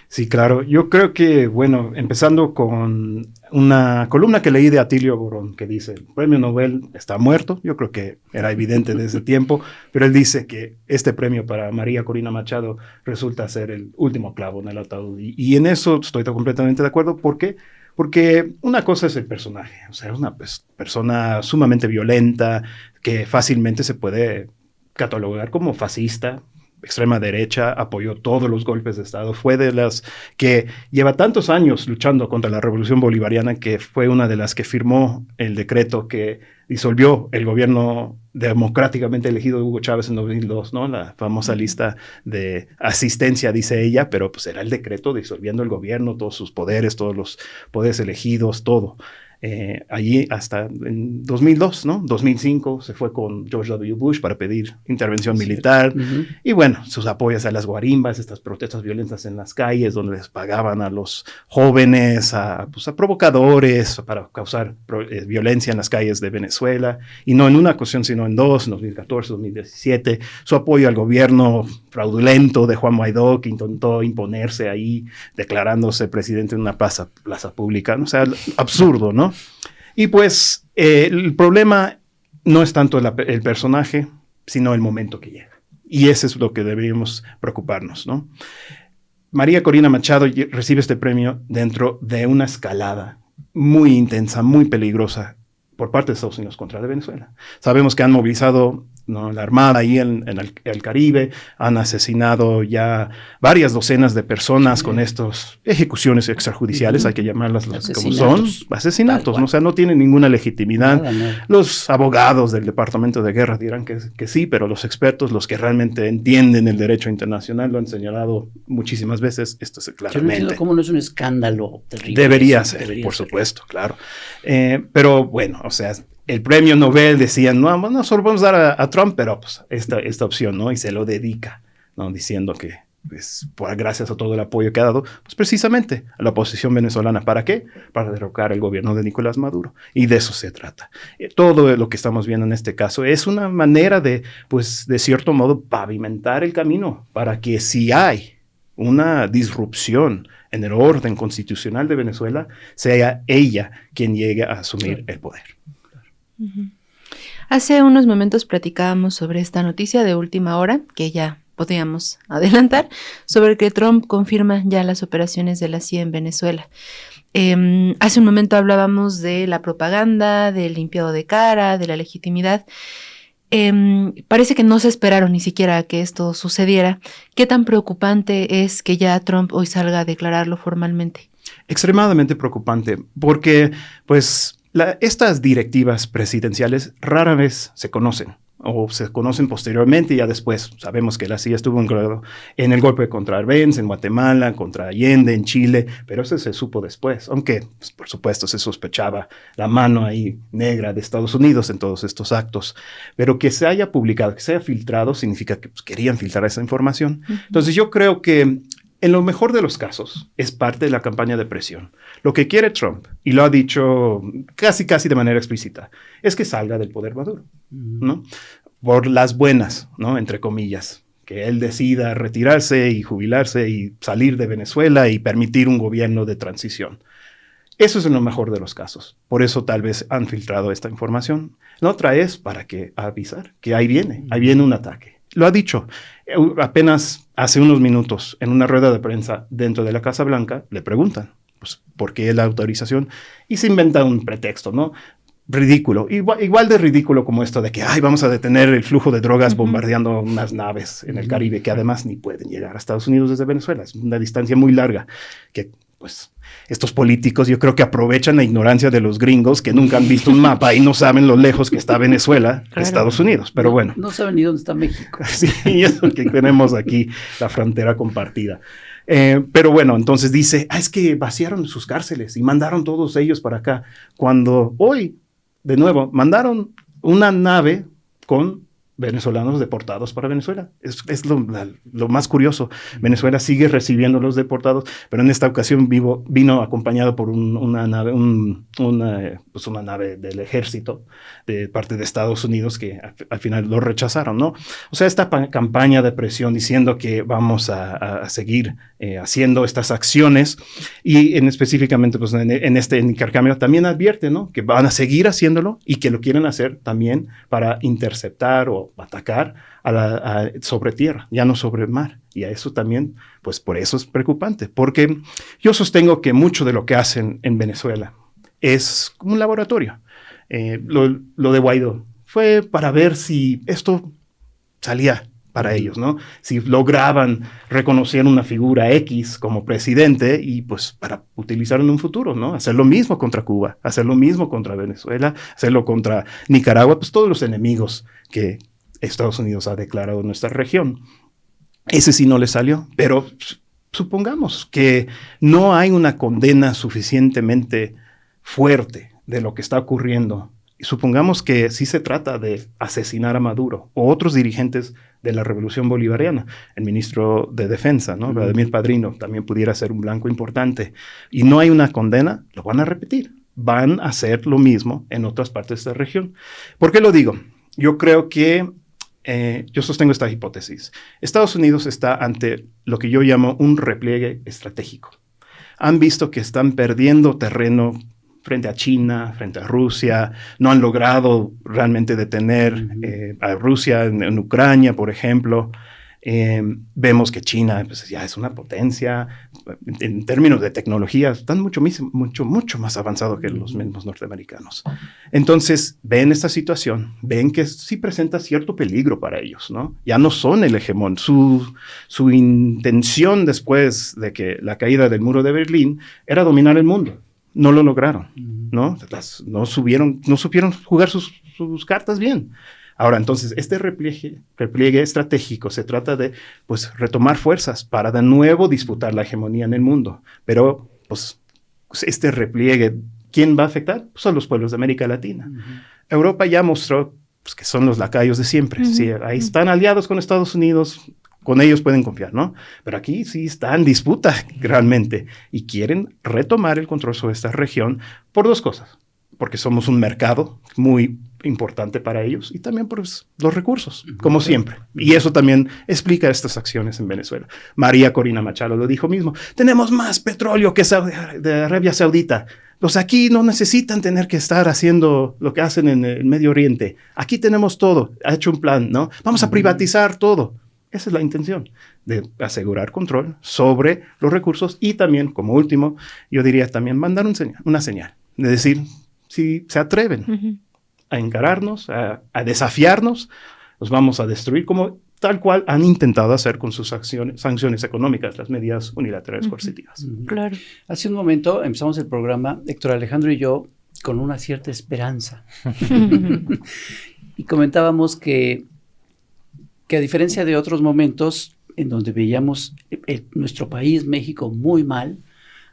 [SPEAKER 5] Sí, claro. Yo creo que, bueno, empezando con una columna que leí de Atilio Borón, que dice, el premio Nobel está muerto. Yo creo que era evidente desde ese tiempo, pero él dice que este premio para María Corina Machado resulta ser el último clavo en el ataúd. Y en eso estoy completamente de acuerdo. ¿Por qué? Porque una cosa es el personaje, o sea, es una persona sumamente violenta que fácilmente se puede catalogar como fascista, extrema derecha, apoyó todos los golpes de Estado, fue de las que lleva tantos años luchando contra la Revolución Bolivariana, que fue una de las que firmó el decreto que disolvió el gobierno democráticamente elegido de Hugo Chávez en 2002, ¿no? La famosa lista de asistencia, dice ella, pero pues era el decreto disolviendo el gobierno, todos sus poderes, todos los poderes elegidos, todo. Allí hasta en 2002, ¿no? 2005 se fue con George W. Bush para pedir intervención militar. Uh-huh. Y bueno, sus apoyos a las guarimbas, estas protestas violentas en las calles donde les pagaban a los jóvenes, a provocadores para causar violencia en las calles de Venezuela. Y no en una ocasión, sino en dos, en 2014, 2017. Su apoyo al gobierno fraudulento de Juan Guaidó, que intentó imponerse ahí, declarándose presidente en una plaza pública. O sea, absurdo, ¿no? Y pues el problema no es tanto el personaje, sino el momento que llega. Y ese es lo que deberíamos preocuparnos, ¿no? María Corina Machado recibe este premio dentro de una escalada muy intensa, muy peligrosa por parte de Estados Unidos contra Venezuela. Sabemos que han movilizado, ¿no?, la Armada ahí en el Caribe, han asesinado ya varias docenas de personas con estas ejecuciones extrajudiciales, hay que llamarlas como son, asesinatos, ¿no? O sea, no tienen ninguna legitimidad. Nada. Los abogados del Departamento de Guerra dirán que sí, pero los expertos, los que realmente entienden el derecho internacional, lo han señalado muchísimas veces, esto es claramente.
[SPEAKER 2] Yo no entiendo cómo no es un escándalo terrible.
[SPEAKER 5] Debería ser, por supuesto, claro. Pero bueno, o sea, el premio Nobel decían, no solo vamos a dar a Trump, pero pues esta opción, ¿no? Y se lo dedica, ¿no? Diciendo que, pues, gracias a todo el apoyo que ha dado, pues precisamente a la oposición venezolana. ¿Para qué? Para derrocar el gobierno de Nicolás Maduro. Y de eso se trata. Todo lo que estamos viendo en este caso es una manera de, pues, de cierto modo, pavimentar el camino para que si hay una disrupción en el orden constitucional de Venezuela, sea ella quien llegue a asumir el poder.
[SPEAKER 1] Hace unos momentos platicábamos sobre esta noticia de última hora, que ya podríamos adelantar, sobre que Trump confirma ya las operaciones de la CIA en Venezuela. Hace un momento hablábamos de la propaganda, del limpiado de cara, de la legitimidad. Parece que no se esperaron ni siquiera a que esto sucediera. ¿Qué tan preocupante es que ya Trump hoy salga a declararlo formalmente?
[SPEAKER 5] Extremadamente preocupante, porque pues estas directivas presidenciales rara vez se conocen, o se conocen posteriormente y ya después. Sabemos que la CIA estuvo en el golpe contra Arbenz, en Guatemala, contra Allende, en Chile, pero eso se supo después, aunque pues, por supuesto se sospechaba la mano ahí negra de Estados Unidos en todos estos actos, pero que se haya publicado, que se haya filtrado, significa que pues, querían filtrar esa información. Entonces yo creo que en lo mejor de los casos, es parte de la campaña de presión. Lo que quiere Trump, y lo ha dicho casi de manera explícita, es que salga del poder Maduro, ¿no? Por las buenas, ¿no? Entre comillas, que él decida retirarse y jubilarse y salir de Venezuela y permitir un gobierno de transición. Eso es en lo mejor de los casos. Por eso tal vez han filtrado esta información. La otra es para que avisar que ahí viene un ataque. Lo ha dicho. Apenas hace unos minutos, en una rueda de prensa dentro de la Casa Blanca, le preguntan, pues, ¿por qué la autorización? Y se inventa un pretexto, ¿no? Ridículo. Igual de ridículo como esto de que, vamos a detener el flujo de drogas bombardeando unas naves en el Caribe, que además ni pueden llegar a Estados Unidos desde Venezuela. Es una distancia muy larga que, pues, estos políticos yo creo que aprovechan la ignorancia de los gringos que nunca han visto un mapa y no saben lo lejos que está Venezuela de Estados Unidos. Pero bueno.
[SPEAKER 2] No saben ni dónde está México.
[SPEAKER 5] Sí, eso que tenemos aquí, la frontera compartida. Pero bueno, entonces dice, es que vaciaron sus cárceles y mandaron todos ellos para acá. Cuando hoy, de nuevo, mandaron una nave con venezolanos deportados para Venezuela. Es lo más curioso. Venezuela sigue recibiendo los deportados, pero en esta ocasión vino acompañado por una nave del ejército de parte de Estados Unidos que al final lo rechazaron, ¿no? O sea, esta campaña de presión diciendo que vamos a seguir haciendo estas acciones y específicamente pues, en este intercambio también advierte, ¿no? Que van a seguir haciéndolo y que lo quieren hacer también para interceptar o atacar sobre tierra, ya no sobre mar. Y a eso también, pues por eso es preocupante, porque yo sostengo que mucho de lo que hacen en Venezuela es como un laboratorio. Lo de Guaidó fue para ver si esto salía para ellos, ¿no? Si lograban reconocer una figura X como presidente y pues para utilizarlo en un futuro, ¿no? Hacer lo mismo contra Cuba, hacer lo mismo contra Venezuela, hacerlo contra Nicaragua, pues todos los enemigos que Estados Unidos ha declarado en nuestra región. Ese sí no le salió, pero supongamos que no hay una condena suficientemente fuerte de lo que está ocurriendo. Y supongamos que sí se trata de asesinar a Maduro o otros dirigentes de la Revolución Bolivariana. El ministro de Defensa, ¿no? Vladimir Padrino, también pudiera ser un blanco importante. Y no hay una condena, lo van a repetir. Van a hacer lo mismo en otras partes de esta región. ¿Por qué lo digo? Yo creo que yo sostengo esta hipótesis. Estados Unidos está ante lo que yo llamo un repliegue estratégico. Han visto que están perdiendo terreno frente a China, frente a Rusia. No han logrado realmente detener a Rusia en Ucrania, por ejemplo. Vemos que China pues, ya es una potencia. En términos de tecnología, están mucho más avanzados que los mismos norteamericanos. Entonces, ven esta situación, ven que sí presenta cierto peligro para ellos, ¿no? Ya no son el hegemón. Su intención después de que la caída del muro de Berlín era dominar el mundo. No lo lograron, ¿no? No supieron jugar sus cartas bien. Ahora, entonces, este repliegue estratégico se trata de, pues, retomar fuerzas para de nuevo disputar la hegemonía en el mundo. Pero, pues, este repliegue, ¿quién va a afectar? Pues a los pueblos de América Latina. Europa ya mostró pues, que son los lacayos de siempre. Sí, ahí están aliados con Estados Unidos, con ellos pueden confiar, ¿no? Pero aquí sí está en disputa realmente y quieren retomar el control sobre esta región por dos cosas. Porque somos un mercado muy importante para ellos, y también pues, los recursos, como siempre. Y eso también explica estas acciones en Venezuela. María Corina Machado lo dijo mismo: tenemos más petróleo que de Arabia Saudita. Los aquí no necesitan tener que estar haciendo lo que hacen en el Medio Oriente. Aquí tenemos todo. Ha hecho un plan, ¿no? Vamos a privatizar todo. Esa es la intención, de asegurar control sobre los recursos, y también, como último, yo diría también mandar una señal, de decir, si se atreven a encararnos, a desafiarnos, los vamos a destruir, como tal cual han intentado hacer con sus sanciones económicas, las medidas unilaterales coercitivas.
[SPEAKER 1] Claro.
[SPEAKER 2] Hace un momento empezamos el programa, Héctor Alejandro y yo, con una cierta esperanza. Y comentábamos que a diferencia de otros momentos en donde veíamos nuestro país, México, muy mal,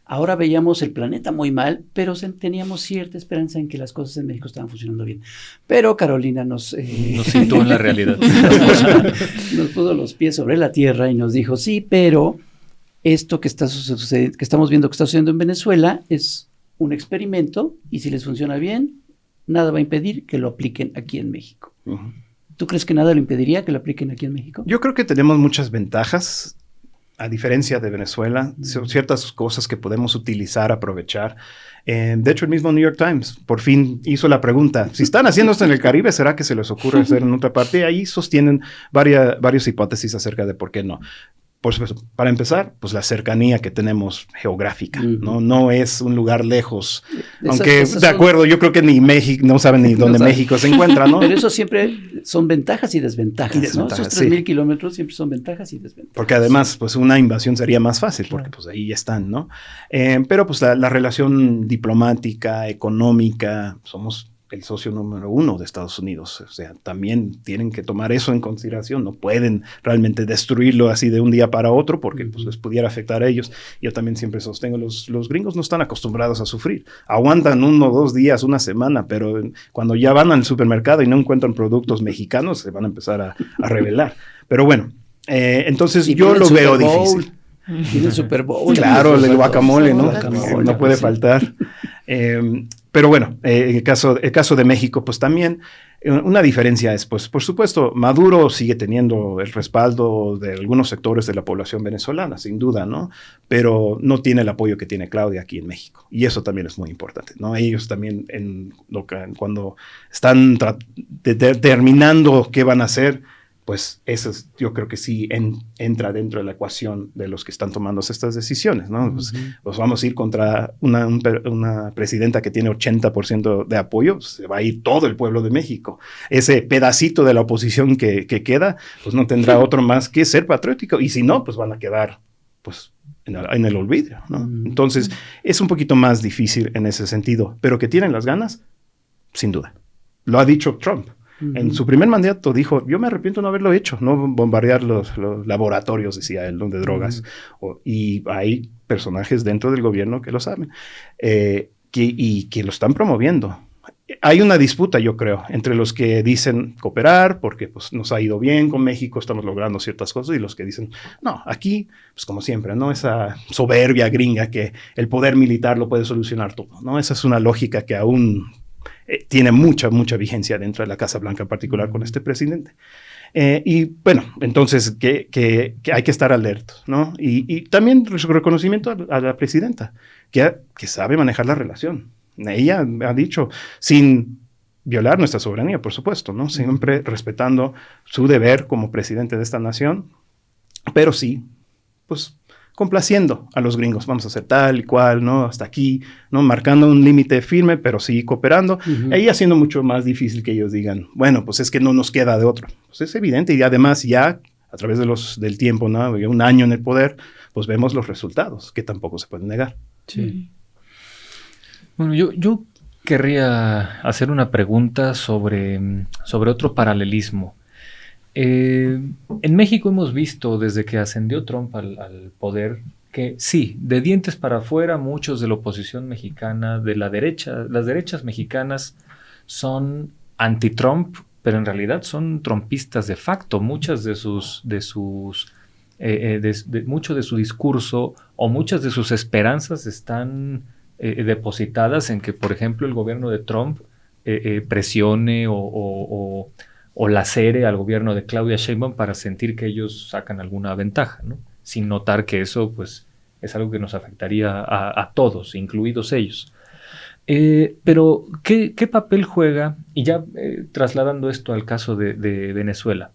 [SPEAKER 2] ahora veíamos el planeta muy mal, pero teníamos cierta esperanza en que las cosas en México estaban funcionando bien. Pero Carolina nos
[SPEAKER 3] situó en la realidad.
[SPEAKER 2] Nos puso los pies sobre la tierra y nos dijo, sí, pero esto que estamos viendo que está sucediendo en Venezuela es un experimento, y si les funciona bien, nada va a impedir que lo apliquen aquí en México. ¿Tú crees que nada lo impediría que lo apliquen aquí en México?
[SPEAKER 5] Yo creo que tenemos muchas ventajas, a diferencia de Venezuela, ciertas cosas que podemos utilizar, aprovechar. De hecho, el mismo New York Times por fin hizo la pregunta: si están haciendo esto en el Caribe, ¿será que se les ocurre hacer en otra parte? Y ahí sostienen varias hipótesis acerca de por qué no. Por supuesto, para empezar, pues la cercanía que tenemos geográfica, ¿no? No es un lugar lejos. Aunque, de acuerdo, yo creo que ni México, no saben ni dónde México se encuentra, ¿no?
[SPEAKER 2] Pero eso siempre son ventajas y desventajas, ¿no? Esos 3,000 kilómetros siempre son ventajas y desventajas.
[SPEAKER 5] Porque además, pues una invasión sería más fácil, porque pues ahí están, ¿no? Pero pues la relación diplomática, económica, somos el socio número 1 de Estados Unidos. O sea, también tienen que tomar eso en consideración. No pueden realmente destruirlo así de un día para otro, porque pues, les pudiera afectar a ellos. Yo también siempre sostengo, los gringos no están acostumbrados a sufrir. Aguantan 1 o 2 días, una semana, pero cuando ya van al supermercado y no encuentran productos mexicanos, se van a empezar a rebelar. Pero bueno, entonces yo lo veo difícil.
[SPEAKER 2] Tiene el Super Bowl.
[SPEAKER 5] Claro, el guacamole, ¿no? No puede faltar. Pero bueno, el caso de México, pues también una diferencia es, pues por supuesto, Maduro sigue teniendo el respaldo de algunos sectores de la población venezolana, sin duda, ¿no? Pero no tiene el apoyo que tiene Claudia aquí en México. Y eso también es muy importante, ¿no? Ellos también, cuando están determinando qué van a hacer, pues eso yo creo que sí entra dentro de la ecuación de los que están tomando estas decisiones, ¿no? Pues vamos a ir contra una presidenta que tiene 80% de apoyo, se va a ir todo el pueblo de México. Ese pedacito de la oposición que queda, pues no tendrá otro más que ser patriótico, y si no, pues van a quedar pues en el olvido, ¿no? Entonces, es un poquito más difícil en ese sentido, pero que tienen las ganas, sin duda. Lo ha dicho Trump. En su primer mandato dijo, yo me arrepiento de no haberlo hecho, no bombardear los laboratorios, decía él, de drogas. Y hay personajes dentro del gobierno que lo saben, y que lo están promoviendo. Hay una disputa, yo creo, entre los que dicen cooperar, porque pues, nos ha ido bien con México, estamos logrando ciertas cosas, y los que dicen, no, aquí, pues como siempre, ¿no? Esa soberbia gringa que el poder militar lo puede solucionar todo, ¿no? Esa es una lógica que aún tiene mucha vigencia dentro de la Casa Blanca, en particular con este presidente. Y bueno, entonces que hay que estar alertos, ¿no? Y también reconocimiento a la presidenta, que sabe manejar la relación. Ella ha dicho, sin violar nuestra soberanía, por supuesto, ¿no? Siempre respetando su deber como presidente de esta nación, pero sí, pues complaciendo a los gringos, vamos a hacer tal y cual, ¿no? Hasta aquí, ¿no? Marcando un límite firme, pero sí cooperando, ahí haciendo mucho más difícil que ellos digan, bueno, pues es que no nos queda de otro. Pues es evidente, y además ya a través del tiempo, ¿no? 1 año en el poder, pues vemos los resultados, que tampoco se pueden negar.
[SPEAKER 2] Sí.
[SPEAKER 3] Bueno, yo querría hacer una pregunta sobre otro paralelismo. En México hemos visto desde que ascendió Trump al poder que sí, de dientes para afuera, muchos de la oposición mexicana, de la derecha, las derechas mexicanas son anti-Trump, pero en realidad son trumpistas de facto. Muchas mucho de su discurso o muchas de sus esperanzas están depositadas en que, por ejemplo, el gobierno de Trump presione o lacere al gobierno de Claudia Sheinbaum para sentir que ellos sacan alguna ventaja, ¿no? Sin notar que eso pues es algo que nos afectaría a todos, incluidos ellos. Pero, ¿qué papel juega, y ya trasladando esto al caso de Venezuela,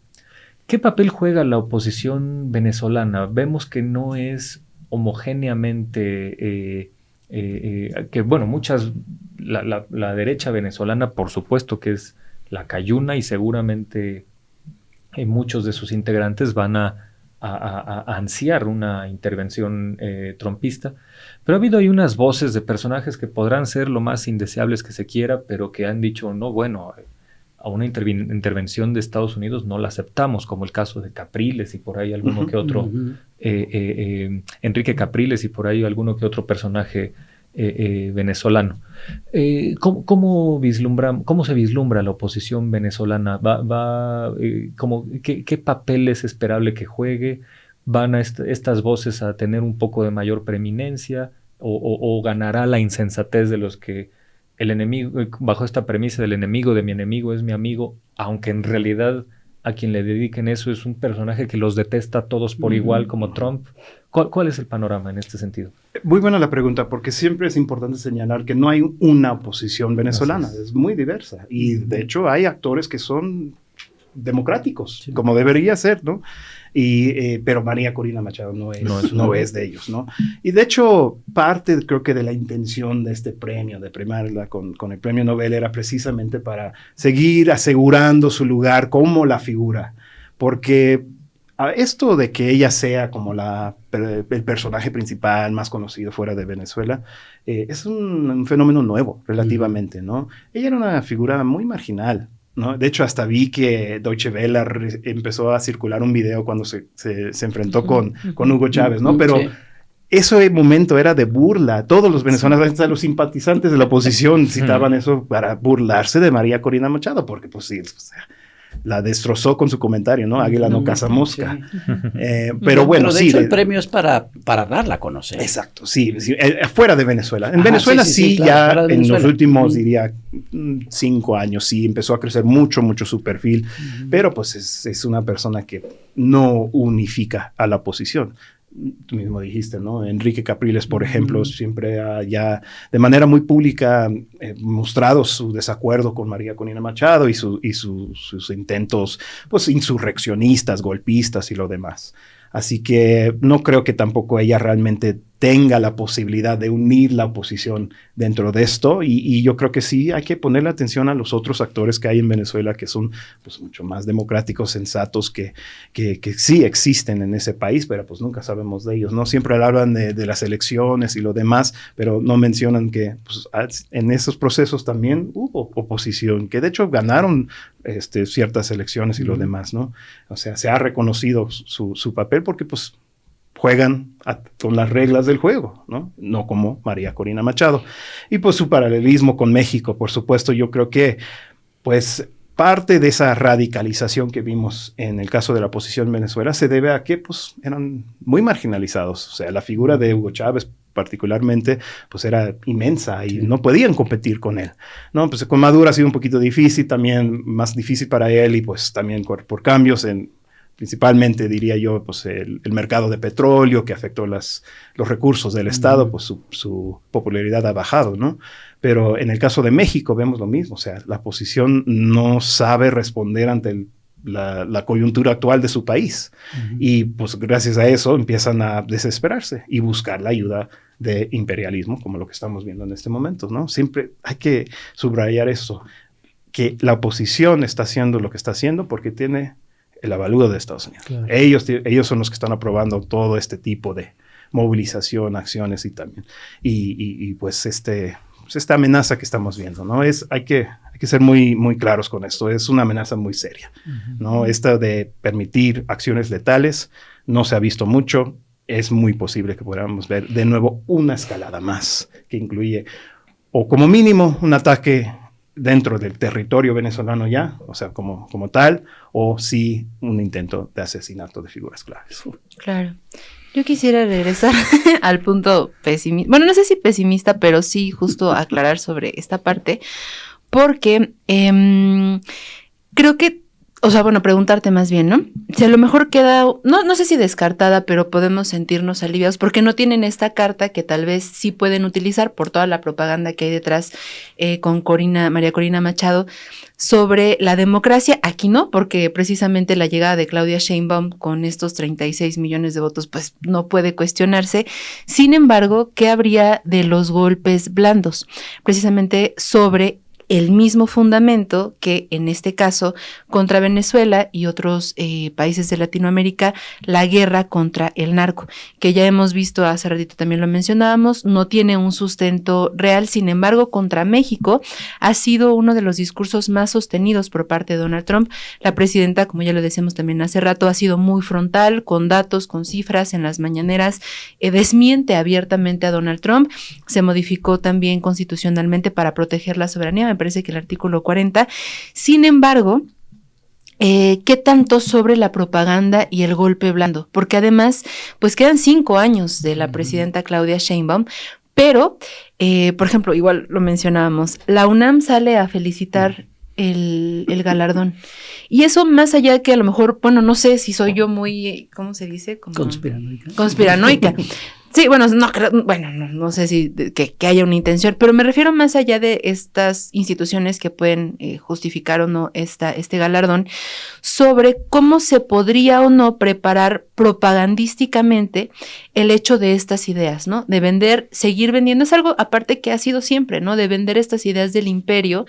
[SPEAKER 3] qué papel juega la oposición venezolana? Vemos que no es homogéneamente, que bueno, la derecha venezolana por supuesto que es la cayuna y seguramente muchos de sus integrantes van a ansiar una intervención trumpista, pero ha habido ahí unas voces de personajes que podrán ser lo más indeseables que se quiera, pero que han dicho, no, bueno, a una intervención de Estados Unidos no la aceptamos, como el caso de Capriles y por ahí alguno que otro, Enrique Capriles y por ahí alguno que otro personaje venezolano. ¿Cómo se vislumbra la oposición venezolana? ¿Qué papel es esperable que juegue? ¿Van estas voces a tener un poco de mayor preeminencia? ¿O ganará la insensatez de los que el enemigo, bajo esta premisa del enemigo de mi enemigo es mi amigo, aunque en realidad a quien le dediquen eso es un personaje que los detesta a todos por igual, como Trump? ¿Cuál es el panorama en este sentido?
[SPEAKER 5] Muy buena la pregunta, porque siempre es importante señalar que no hay una oposición venezolana, es muy diversa. Y de hecho hay actores que son democráticos, sí, como debería ser, ¿no? Pero María Corina Machado no es de ellos, ¿no? Y de hecho, parte creo que de la intención de este premio, de premiarla con el premio Nobel, era precisamente para seguir asegurando su lugar como la figura, porque esto de que ella sea como el personaje principal más conocido fuera de Venezuela, es un fenómeno nuevo relativamente, ¿no? Ella era una figura muy marginal, ¿no? De hecho, hasta vi que Deutsche Welle empezó a circular un video cuando se enfrentó con Hugo Chávez, ¿no? Pero sí, ese momento era de burla. Todos los venezolanos, hasta los simpatizantes de la oposición, citaban eso para burlarse de María Corina Machado, porque pues sí, o sea, la destrozó con su comentario, ¿no? Águila no caza mosca. Sí. Pero bueno,
[SPEAKER 2] pero de hecho el premio es para darla a conocer.
[SPEAKER 5] Exacto, sí, fuera de Venezuela. En Venezuela sí, claro, ya en los últimos, diría, 5 años, sí, empezó a crecer mucho su perfil, pero pues es una persona que no unifica a la oposición. Tú mismo dijiste, ¿no? Enrique Capriles, por ejemplo, siempre ha ya de manera muy pública mostrado su desacuerdo con María Corina Machado y sus intentos, pues, insurreccionistas, golpistas y lo demás. Así que no creo que tampoco ella realmente tenga la posibilidad de unir la oposición dentro de esto, y yo creo que sí hay que ponerle atención a los otros actores que hay en Venezuela que son pues mucho más democráticos, sensatos, que sí existen en ese país, pero pues nunca sabemos de ellos, ¿no? Siempre hablan de las elecciones y lo demás, pero no mencionan que pues, en esos procesos también hubo oposición, que de hecho ganaron ciertas elecciones y lo demás, ¿no? O sea, se ha reconocido su papel porque pues juegan con las reglas del juego, ¿no? No como María Corina Machado. Y pues su paralelismo con México, por supuesto, yo creo que pues parte de esa radicalización que vimos en el caso de la oposición en Venezuela se debe a que pues eran muy marginalizados. O sea, la figura de Hugo Chávez particularmente, pues era inmensa y no podían competir con él, ¿no? Pues con Maduro ha sido un poquito difícil, también más difícil para él, y pues también por cambios principalmente diría yo, pues el mercado de petróleo que afectó los recursos del Estado, pues su popularidad ha bajado, ¿no? Pero en el caso de México vemos lo mismo, o sea, la oposición no sabe responder ante la coyuntura actual de su país. Y pues gracias a eso empiezan a desesperarse y buscar la ayuda de imperialismo, como lo que estamos viendo en este momento, ¿no? Siempre hay que subrayar esto, que la oposición está haciendo lo que está haciendo porque tiene el avalúo de Estados Unidos. Claro. Ellos son los que están aprobando todo este tipo de movilización, acciones y también. Y pues esta amenaza que estamos viendo, ¿no? Hay que ser muy, muy claros con esto. Es una amenaza muy seria, ¿no? Esta de permitir acciones letales no se ha visto mucho. Es muy posible que podamos ver de nuevo una escalada más que incluye, o como mínimo, un ataque dentro del territorio venezolano ya, o sea, como tal, o sí un intento de asesinato de figuras claves.
[SPEAKER 1] Claro. Yo quisiera regresar al punto pesimista, bueno, no sé si pesimista, pero sí justo aclarar sobre esta parte, porque creo que, o sea, bueno, preguntarte más bien, ¿no? Si a lo mejor queda, no sé si descartada, pero podemos sentirnos aliviados porque no tienen esta carta que tal vez sí pueden utilizar por toda la propaganda que hay detrás con María Corina Machado sobre la democracia. Aquí no, porque precisamente la llegada de Claudia Sheinbaum con estos 36 millones de votos, pues no puede cuestionarse. Sin embargo, ¿qué habría de los golpes blandos? Precisamente sobre el mismo fundamento que en este caso contra Venezuela y otros países de Latinoamérica, la guerra contra el narco, que ya hemos visto, hace ratito también lo mencionábamos, no tiene un sustento real. Sin embargo, contra México ha sido uno de los discursos más sostenidos por parte de Donald Trump. La presidenta, como ya lo decíamos también hace rato, ha sido muy frontal, con datos, con cifras en las mañaneras, desmiente abiertamente a Donald Trump. Se modificó también constitucionalmente para proteger la soberanía, me parece que el artículo 40. Sin embargo, ¿qué tanto sobre la propaganda y el golpe blando? Porque además, pues quedan 5 años de la presidenta Claudia Sheinbaum, pero, por ejemplo, igual lo mencionábamos, la UNAM sale a felicitar el galardón. Y eso más allá de que a lo mejor, bueno, no sé si soy yo muy, ¿cómo se dice? Como conspiranoica. Sí, bueno, no sé si que haya una intención, pero me refiero más allá de estas instituciones que pueden justificar o no este galardón, sobre cómo se podría o no preparar propagandísticamente el hecho de estas ideas, ¿no? De vender, seguir vendiendo, es algo aparte que ha sido siempre, ¿no? De vender estas ideas del imperio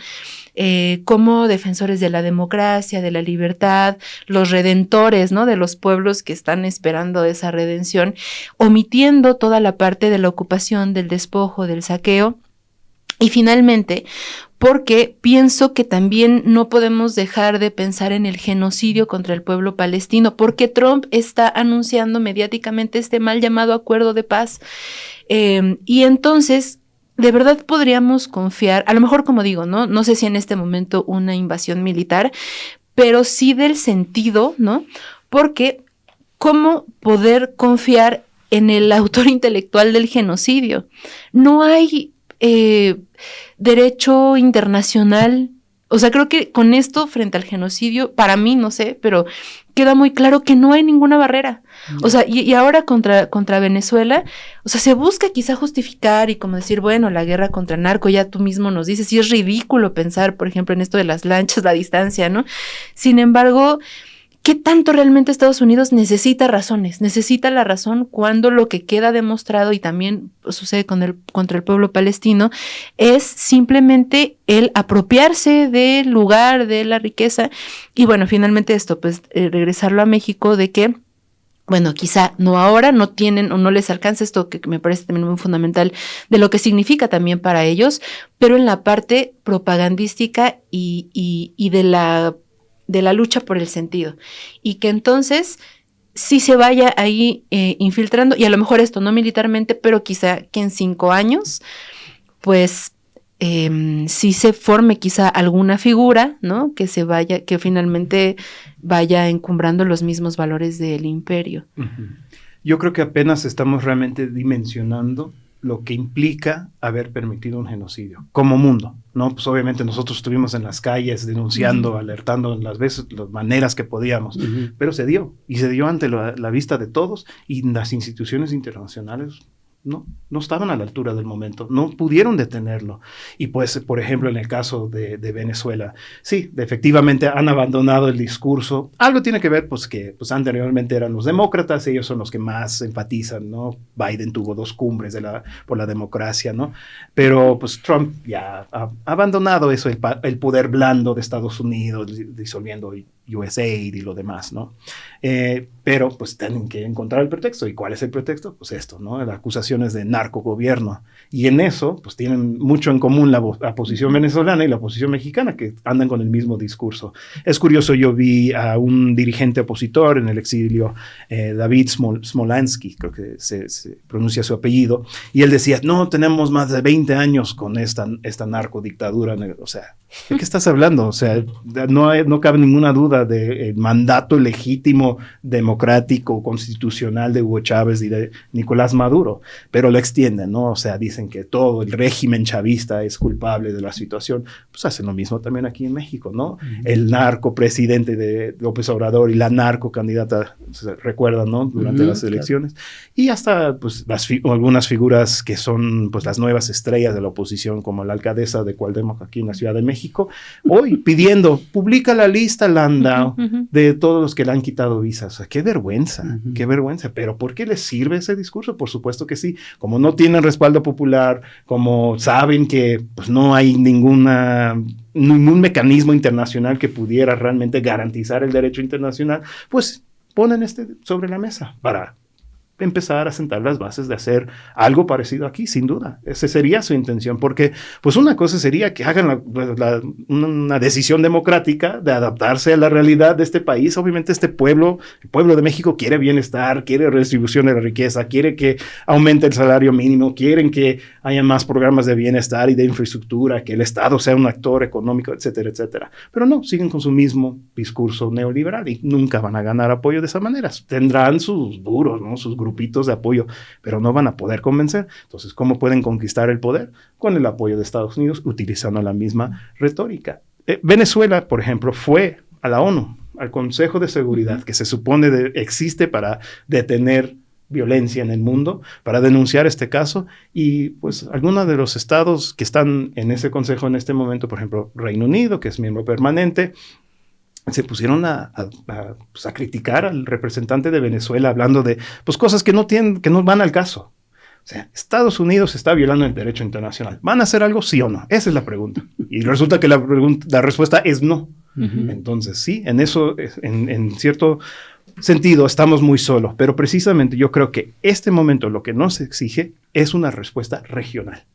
[SPEAKER 1] como defensores de la democracia, de la libertad, los redentores, ¿no? De los pueblos que están esperando esa redención, omitiendo toda la parte de la ocupación, del despojo, del saqueo. Y finalmente, porque pienso que también no podemos dejar de pensar en el genocidio contra el pueblo palestino, porque Trump está anunciando mediáticamente este mal llamado acuerdo de paz. Y entonces, de verdad podríamos confiar, a lo mejor como digo, no sé si en este momento una invasión militar, pero sí del sentido, ¿no? Porque ¿cómo poder confiar en el autor intelectual del genocidio? No hay derecho internacional. O sea, creo que con esto frente al genocidio, para mí, no sé, pero queda muy claro que no hay ninguna barrera. O sea, y ahora contra Venezuela, o sea, se busca quizá justificar y como decir, bueno, la guerra contra el narco, ya tú mismo nos dices, sí es ridículo pensar, por ejemplo, en esto de las lanchas, la distancia, ¿no? Sin embargo, ¿qué tanto realmente Estados Unidos necesita razones? Necesita la razón cuando lo que queda demostrado, y también sucede contra el pueblo palestino, es simplemente el apropiarse del lugar, de la riqueza. Y bueno, finalmente esto, pues regresarlo a México de que, bueno, quizá no ahora, no tienen o no les alcanza esto que me parece también muy fundamental de lo que significa también para ellos, pero en la parte propagandística y de la lucha por el sentido, y que entonces sí se vaya ahí infiltrando, y a lo mejor esto no militarmente, pero quizá que en 5 años, pues sí se forme quizá alguna figura, ¿no? Que finalmente vaya encumbrando los mismos valores del imperio.
[SPEAKER 5] Uh-huh. Yo creo que apenas estamos realmente dimensionando lo que implica haber permitido un genocidio como mundo, ¿no? Pues obviamente nosotros estuvimos en las calles denunciando, alertando las maneras que podíamos, pero se dio ante la vista de todos, y las instituciones internacionales no estaban a la altura del momento, no pudieron detenerlo. Y pues, por ejemplo, en el caso de Venezuela, sí, efectivamente han abandonado el discurso. Algo tiene que ver, pues, que pues, anteriormente eran los demócratas, ellos son los que más enfatizan, ¿no? Biden tuvo 2 cumbres por la democracia, ¿no? Pero, pues, Trump ya ha abandonado eso, el poder blando de Estados Unidos, disolviendo USAID y lo demás, ¿no? Pero, pues, tienen que encontrar el pretexto. ¿Y cuál es el pretexto? Pues esto, ¿no? Las acusaciones de narcogobierno. Y en eso, pues, tienen mucho en común la posición venezolana y la posición mexicana, que andan con el mismo discurso. Es curioso, yo vi a un dirigente opositor en el exilio, David Smolansky, creo que se pronuncia su apellido, y él decía, no, tenemos más de 20 años con esta narcodictadura. O sea, ¿de qué estás hablando? O sea, no cabe ninguna duda del mandato legítimo, democrático, constitucional de Hugo Chávez y de Nicolás Maduro. pero lo extienden, ¿no? O sea, dicen que todo el régimen chavista es culpable de la situación. Pues hacen lo mismo también aquí en México, ¿no? El narco presidente de López Obrador y la narco candidata, se recuerdan, ¿no? Durante las elecciones. Y hasta, pues, algunas figuras que son, pues, las nuevas estrellas de la oposición, como la alcaldesa de Cuauhtémoc aquí en la Ciudad de México, hoy pidiendo, publica la lista, Landau, de todos los que le han quitado visas. O sea, qué vergüenza, qué vergüenza. Pero ¿por qué les sirve ese discurso? Por supuesto que sí. Como no tienen respaldo popular, como saben que pues, no hay ningún mecanismo internacional que pudiera realmente garantizar el derecho internacional, pues ponen sobre la mesa para empezar a sentar las bases de hacer algo parecido aquí, sin duda. Esa sería su intención, porque pues una cosa sería que hagan una decisión democrática de adaptarse a la realidad de este país. Obviamente el pueblo de México quiere bienestar, quiere redistribución de la riqueza, quiere que aumente el salario mínimo, quieren que haya más programas de bienestar y de infraestructura, que el Estado sea un actor económico, etcétera, etcétera. Pero no, siguen con su mismo discurso neoliberal y nunca van a ganar apoyo de esa manera. Tendrán sus duros, ¿no? Sus grupitos de apoyo, pero no van a poder convencer. Entonces, ¿cómo pueden conquistar el poder? Con el apoyo de Estados Unidos, utilizando la misma retórica. Venezuela, por ejemplo, fue a la ONU, al Consejo de Seguridad, que se supone existe para detener violencia en el mundo, para denunciar este caso, y pues algunos de los estados que están en ese consejo en este momento, por ejemplo, Reino Unido, que es miembro permanente, se pusieron a criticar al representante de Venezuela hablando de pues, cosas que no van al caso. O sea, Estados Unidos está violando el derecho internacional. ¿Van a hacer algo, sí o no? Esa es la pregunta. Y resulta que la respuesta es no. Entonces, sí, en eso, en cierto sentido, estamos muy solos. Pero precisamente yo creo que este momento lo que nos exige es una respuesta regional.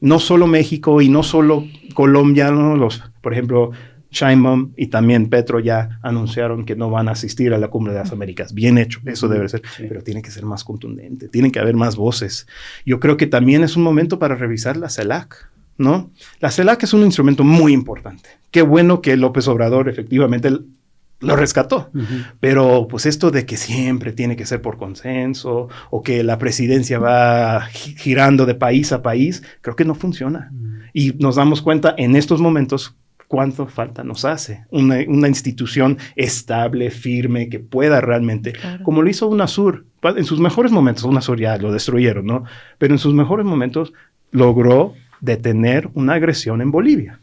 [SPEAKER 5] No solo México y no solo Colombia, ¿no? Por ejemplo, Sheinbaum y también Petro ya anunciaron que no van a asistir a la Cumbre de las Américas. Bien hecho, eso debe ser, pero tiene que ser más contundente, tienen que haber más voces. Yo creo que también es un momento para revisar la CELAC, ¿no? La CELAC es un instrumento muy importante. Qué bueno que López Obrador efectivamente lo rescató, pero pues esto de que siempre tiene que ser por consenso o que la presidencia va girando de país a país, creo que no funciona. Y nos damos cuenta en estos momentos cuánto falta nos hace una institución estable, firme, que pueda realmente, como lo hizo UNASUR, en sus mejores momentos, UNASUR ya lo destruyeron, ¿no? Pero en sus mejores momentos logró detener una agresión en Bolivia.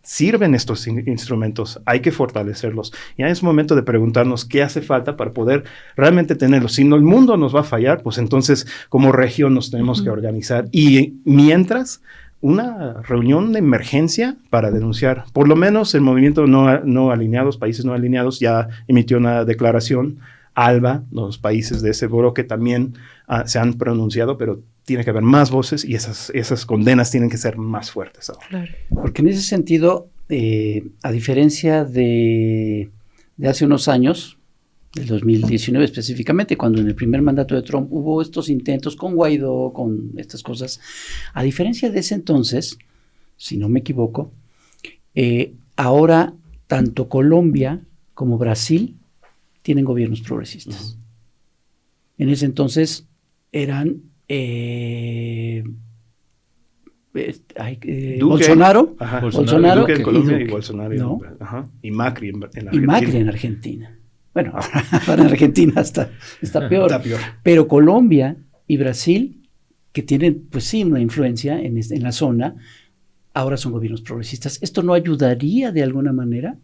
[SPEAKER 5] Sirven estos instrumentos, hay que fortalecerlos. Ya es momento de preguntarnos qué hace falta para poder realmente tenerlos. Si no, el mundo nos va a fallar, pues entonces como región nos tenemos que organizar. Y mientras, una reunión de emergencia para denunciar. Por lo menos el movimiento no alineados, países no alineados, ya emitió una declaración. ALBA, los países de ese bloque también se han pronunciado, pero tiene que haber más voces y esas condenas tienen que ser más fuertes ahora.
[SPEAKER 1] Claro.
[SPEAKER 2] Porque en ese sentido, a diferencia de hace unos años, del 2019 específicamente, cuando en el primer mandato de Trump hubo estos intentos con Guaidó, con estas cosas, a diferencia de ese entonces, si no me equivoco, ahora tanto Colombia como Brasil tienen gobiernos progresistas. En ese entonces eran Bolsonaro,
[SPEAKER 5] Duque en Colombia y Bolsonaro y Macri en Argentina.
[SPEAKER 2] Y Macri en Argentina. Bueno, ahora en Argentina está peor.
[SPEAKER 5] Está peor.
[SPEAKER 2] Pero Colombia y Brasil, que tienen, pues sí, una influencia en la zona, ahora son gobiernos progresistas. ¿Esto no ayudaría de alguna manera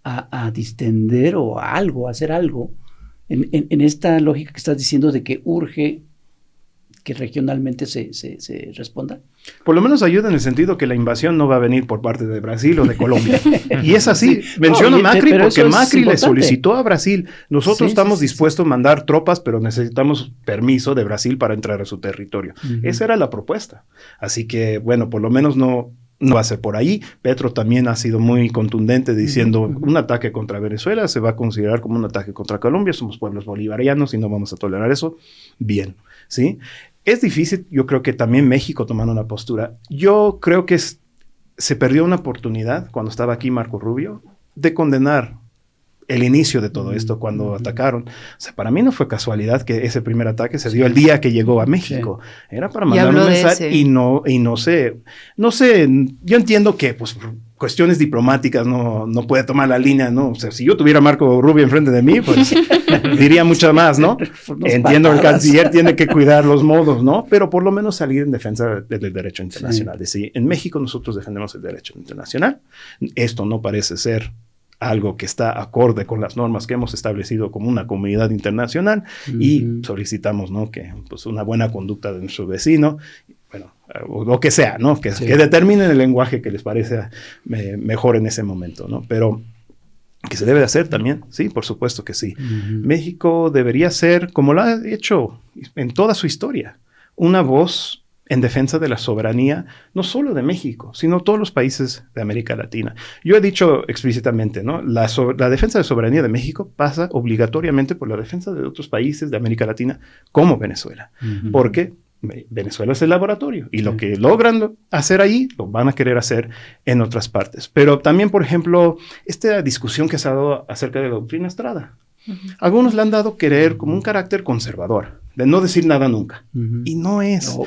[SPEAKER 2] a distender o a hacer algo en esta lógica que estás diciendo de que urge que regionalmente se responda?
[SPEAKER 5] Por lo menos ayuda en el sentido que la invasión no va a venir por parte de Brasil o de Colombia. Y es así. Menciono Macri porque Macri le solicitó a Brasil. Nosotros estamos dispuestos a mandar tropas, pero necesitamos permiso de Brasil para entrar a su territorio. Esa era la propuesta. Así que, bueno, por lo menos no va a ser por ahí. Petro también ha sido muy contundente diciendo un ataque contra Venezuela se va a considerar como un ataque contra Colombia. Somos pueblos bolivarianos y no vamos a tolerar eso. Bien, ¿sí? Es difícil, yo creo que también México tomando una postura. Yo creo que se perdió una oportunidad cuando estaba aquí Marco Rubio de condenar el inicio de todo esto, cuando atacaron. O sea, para mí no fue casualidad que ese primer ataque se dio el día que llegó a México. Era para mandar un mensaje y no sé, yo entiendo que pues cuestiones diplomáticas no puede tomar la línea, ¿no? O sea, si yo tuviera a Marco Rubio enfrente de mí, pues diría mucho más, ¿no? Entiendo, el canciller tiene que cuidar los modos, ¿no? Pero por lo menos salir en defensa del derecho internacional. Es decir, en México nosotros defendemos el derecho internacional. Esto no parece ser algo que está acorde con las normas que hemos establecido como una comunidad internacional y solicitamos, ¿no? Que pues una buena conducta de nuestro vecino, bueno, o lo que sea, ¿no? Que determinen el lenguaje que les parece mejor en ese momento, ¿no? Pero que se debe de hacer también, sí, por supuesto que sí. México debería ser, como lo ha hecho en toda su historia, una voz en defensa de la soberanía, no solo de México, sino todos los países de América Latina. Yo he dicho explícitamente, ¿no? La defensa de soberanía de México pasa obligatoriamente por la defensa de otros países de América Latina, como Venezuela. Porque Venezuela es el laboratorio y lo que logran hacer ahí lo van a querer hacer en otras partes. Pero también, por ejemplo, esta discusión que se ha dado acerca de la doctrina Estrada. Algunos le han dado querer como un carácter conservador, de no decir nada nunca. Y no es...
[SPEAKER 2] O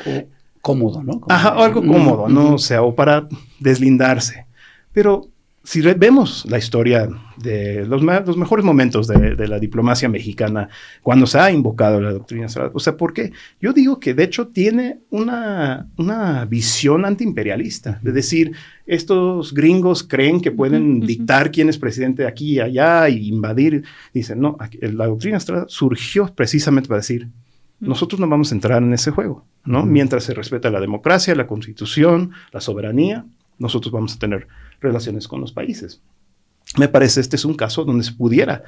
[SPEAKER 2] cómodo, ¿no?
[SPEAKER 5] Ajá, o algo cómodo, ¿no? O sea, o para deslindarse. Pero si vemos la historia de los mejores momentos de la diplomacia mexicana, cuando se ha invocado la doctrina Estrada, o sea, ¿por qué? Yo digo que de hecho tiene una visión antiimperialista, de decir, estos gringos creen que pueden dictar quién es presidente aquí y allá y invadir. Dicen, no, la doctrina Estrada surgió precisamente para decir, nosotros no vamos a entrar en ese juego, ¿no? Mientras se respeta la democracia, la constitución, la soberanía, nosotros vamos a tener relaciones con los países. Me parece este es un caso donde se pudiera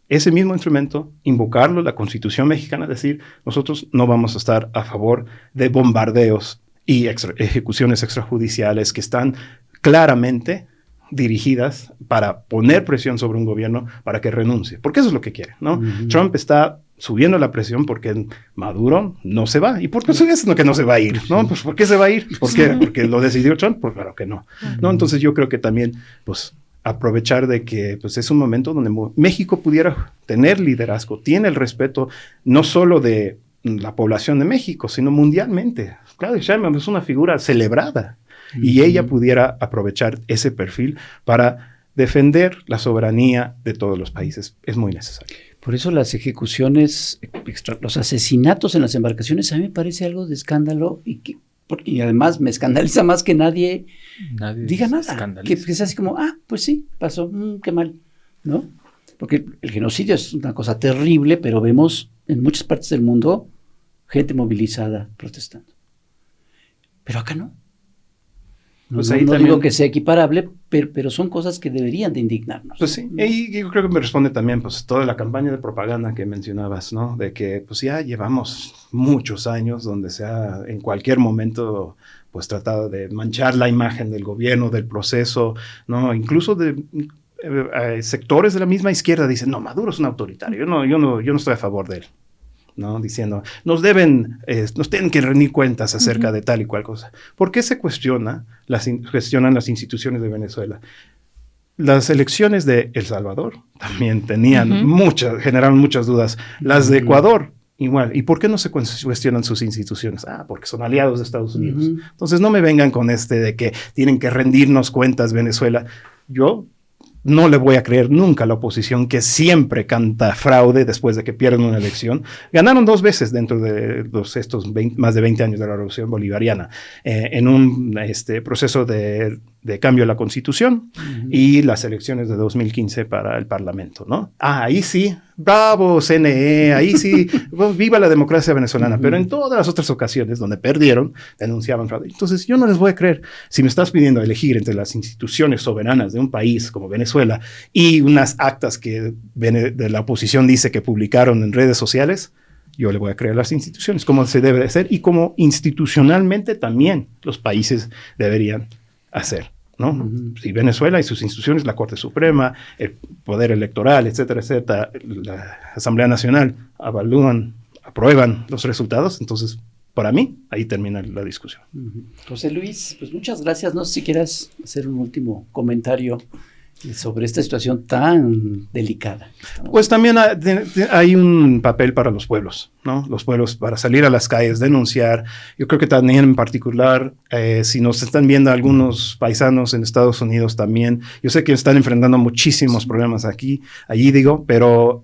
[SPEAKER 5] ese mismo instrumento, invocarlo, la Constitución mexicana, decir, nosotros no vamos a estar a favor de bombardeos y ejecuciones extrajudiciales que están claramente dirigidas para poner presión sobre un gobierno para que renuncie, porque eso es lo que quiere, ¿no? Trump está subiendo la presión porque Maduro no se va. ¿Y por qué es que no se va a ir? ¿No? Pues ¿por qué se va a ir? ¿Por qué? ¿Porque lo decidió Trump? Pues claro que no. ¿No? Entonces yo creo que también, pues, aprovechar de que pues, es un momento donde México pudiera tener liderazgo, tiene el respeto no solo de la población de México, sino mundialmente. Claudia Sheinbaum es una figura celebrada y ella pudiera aprovechar ese perfil para defender la soberanía de todos los países. Es muy necesario.
[SPEAKER 2] Por eso las ejecuciones, los asesinatos en las embarcaciones a mí me parece algo de escándalo y además me escandaliza más que nadie diga nada. Que es así como, pues sí, pasó, qué mal, ¿no? Porque el genocidio es una cosa terrible, pero vemos en muchas partes del mundo gente movilizada protestando. Pero acá no. Pues no también, digo que sea equiparable, pero son cosas que deberían de indignarnos.
[SPEAKER 5] Pues sí, y yo creo que me responde también pues toda la campaña de propaganda que mencionabas, ¿no? De que pues ya llevamos muchos años donde se ha en cualquier momento pues tratado de manchar la imagen del gobierno, del proceso, ¿no? Incluso de sectores de la misma izquierda dicen, no, Maduro es un autoritario, yo no estoy a favor de él. ¿No? Diciendo, nos tienen que rendir cuentas acerca de tal y cual cosa. ¿Por qué se cuestionan las instituciones de Venezuela? Las elecciones de El Salvador también generaron muchas dudas. Las de Ecuador, igual. ¿Y por qué no se cuestionan sus instituciones? Porque son aliados de Estados Unidos. Entonces no me vengan con de que tienen que rendirnos cuentas Venezuela. Yo no le voy a creer nunca a la oposición que siempre canta fraude después de que pierden una elección. Ganaron 2 veces dentro de estos más de 20 años de la Revolución Bolivariana en un proceso de cambio de la Constitución y las elecciones de 2015 para el Parlamento, ¿no? Ahí sí, bravo CNE, ahí sí, viva la democracia venezolana, pero en todas las otras ocasiones donde perdieron, denunciaban fraude. Entonces yo no les voy a creer. Si me estás pidiendo elegir entre las instituciones soberanas de un país como Venezuela y unas actas que de la oposición dice que publicaron en redes sociales, yo le voy a creer a las instituciones, como se debe de hacer y como institucionalmente también los países deberían hacer, ¿no? Si Venezuela y sus instituciones, la Corte Suprema, el Poder Electoral, etcétera, etcétera, la Asamblea Nacional aprueban los resultados, entonces, para mí, ahí termina la discusión.
[SPEAKER 2] José Luis, pues muchas gracias. No sé si quieras hacer un último comentario sobre esta situación tan delicada.
[SPEAKER 5] Pues también hay un papel para los pueblos, ¿no? Los pueblos para salir a las calles, denunciar. Yo creo que también en particular, si nos están viendo algunos paisanos en Estados Unidos también, yo sé que están enfrentando muchísimos problemas allí digo, pero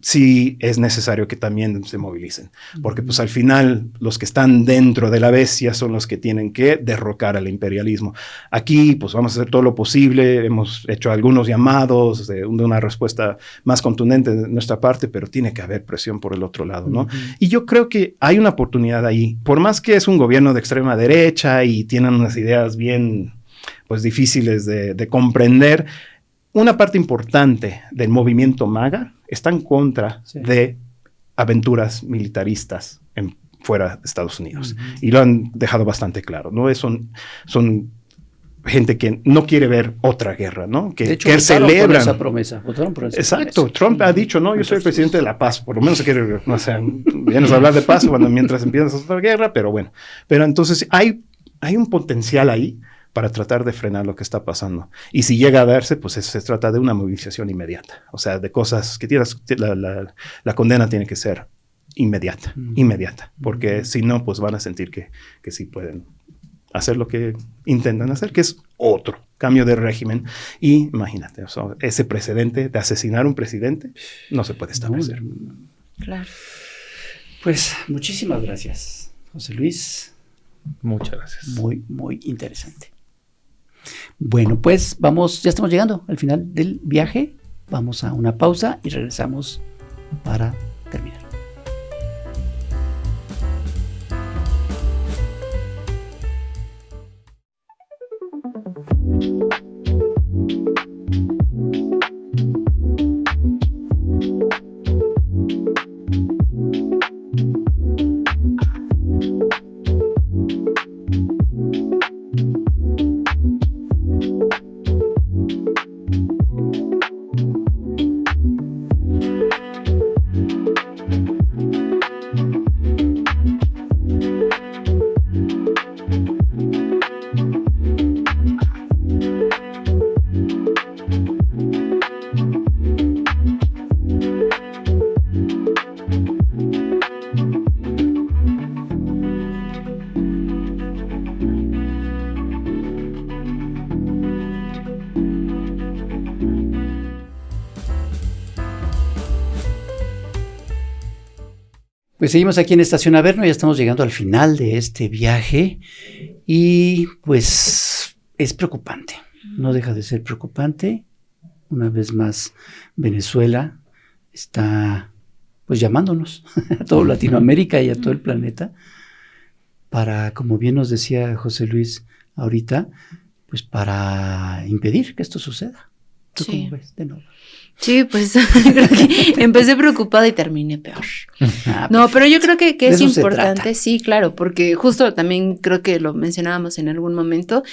[SPEAKER 5] sí es necesario que también se movilicen, porque pues al final los que están dentro de la bestia son los que tienen que derrocar al imperialismo. Aquí pues vamos a hacer todo lo posible, hemos hecho algunos llamados de una respuesta más contundente de nuestra parte, pero tiene que haber presión por el otro lado, ¿no? Y yo creo que hay una oportunidad ahí, por más que es un gobierno de extrema derecha y tienen unas ideas bien pues difíciles de comprender. Una parte importante del movimiento MAGA está en contra de aventuras militaristas fuera de Estados Unidos. Y lo han dejado bastante claro, ¿no? Son gente que no quiere ver otra guerra, ¿no? Que,
[SPEAKER 2] de hecho,
[SPEAKER 5] que celebran
[SPEAKER 2] esa promesa. Votaron por esa
[SPEAKER 5] Exacto.
[SPEAKER 2] promesa.
[SPEAKER 5] Trump ha dicho, no, yo soy el presidente de la paz. Por lo menos se quiere, no sé, vienes a hablar de paz mientras empiezas otra guerra, pero bueno. Pero entonces hay un potencial ahí para tratar de frenar lo que está pasando. Y si llega a darse, pues se trata de una movilización inmediata. O sea, de cosas que la condena tiene que ser inmediata, porque si no, pues van a sentir que sí pueden hacer lo que intentan hacer, que es otro cambio de régimen. Y imagínate, o sea, ese precedente de asesinar a un presidente no se puede establecer.
[SPEAKER 1] Claro.
[SPEAKER 2] Pues muchísimas gracias, José Luis.
[SPEAKER 3] Muchas gracias.
[SPEAKER 2] Muy, muy interesante. Bueno, pues ya estamos llegando al final del viaje. Vamos a una pausa y regresamos para terminar. Pues seguimos aquí en Estación Averno, ya estamos llegando al final de este viaje y pues es preocupante, no deja de ser preocupante. Una vez más, Venezuela está pues llamándonos a toda Latinoamérica y a todo el planeta para, como bien nos decía José Luis ahorita, pues para impedir que esto suceda. ¿Tú cómo ves de nuevo?
[SPEAKER 1] Sí, pues creo que empecé preocupada y terminé peor. No, pero yo creo que es importante, sí, claro, porque justo también creo que lo mencionábamos en algún momento,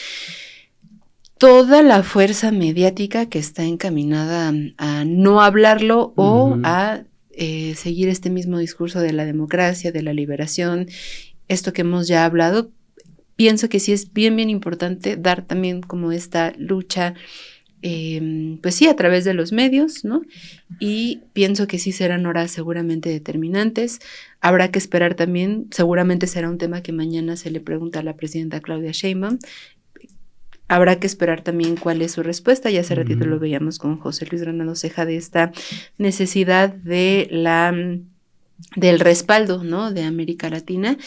[SPEAKER 1] toda la fuerza mediática que está encaminada a no hablarlo o a seguir este mismo discurso de la democracia, de la liberación, esto que hemos ya hablado, pienso que sí es bien, bien importante dar también como esta lucha, pues sí, a través de los medios, ¿no? Y pienso que sí serán horas seguramente determinantes. Habrá que esperar también, seguramente será un tema que mañana se le pregunta a la presidenta Claudia Sheinbaum. Habrá que esperar también cuál es su respuesta. Ya hace ratito lo veíamos con José Luis Granado Ceja de esta necesidad del respaldo, ¿no? De América Latina,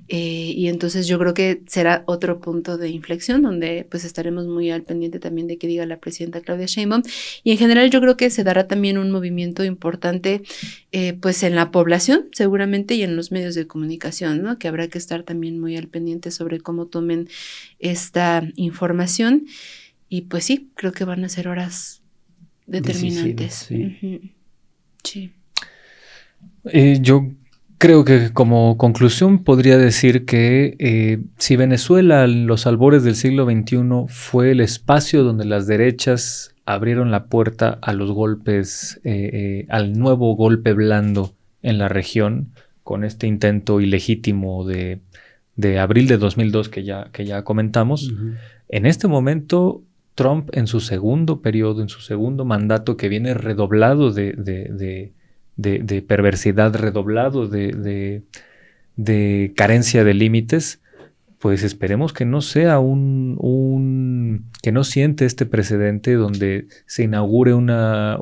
[SPEAKER 1] y entonces yo creo que será otro punto de inflexión donde pues estaremos muy al pendiente también de que diga la presidenta Claudia Sheinbaum, y en general yo creo que se dará también un movimiento importante pues en la población seguramente y en los medios de comunicación, ¿no? Que habrá que estar también muy al pendiente sobre cómo tomen esta información, y pues sí, creo que van a ser horas determinantes.
[SPEAKER 2] Sí.
[SPEAKER 1] Sí.
[SPEAKER 3] Yo creo que como conclusión podría decir que si Venezuela en los albores del siglo XXI fue el espacio donde las derechas abrieron la puerta a los golpes, al nuevo golpe blando en la región, con este intento ilegítimo de abril de 2002 que ya comentamos, en este momento Trump en su segundo periodo, en su segundo mandato, que viene redoblado de perversidad, redoblado de carencia de límites, pues esperemos que no sea que no siente este precedente donde se inaugure una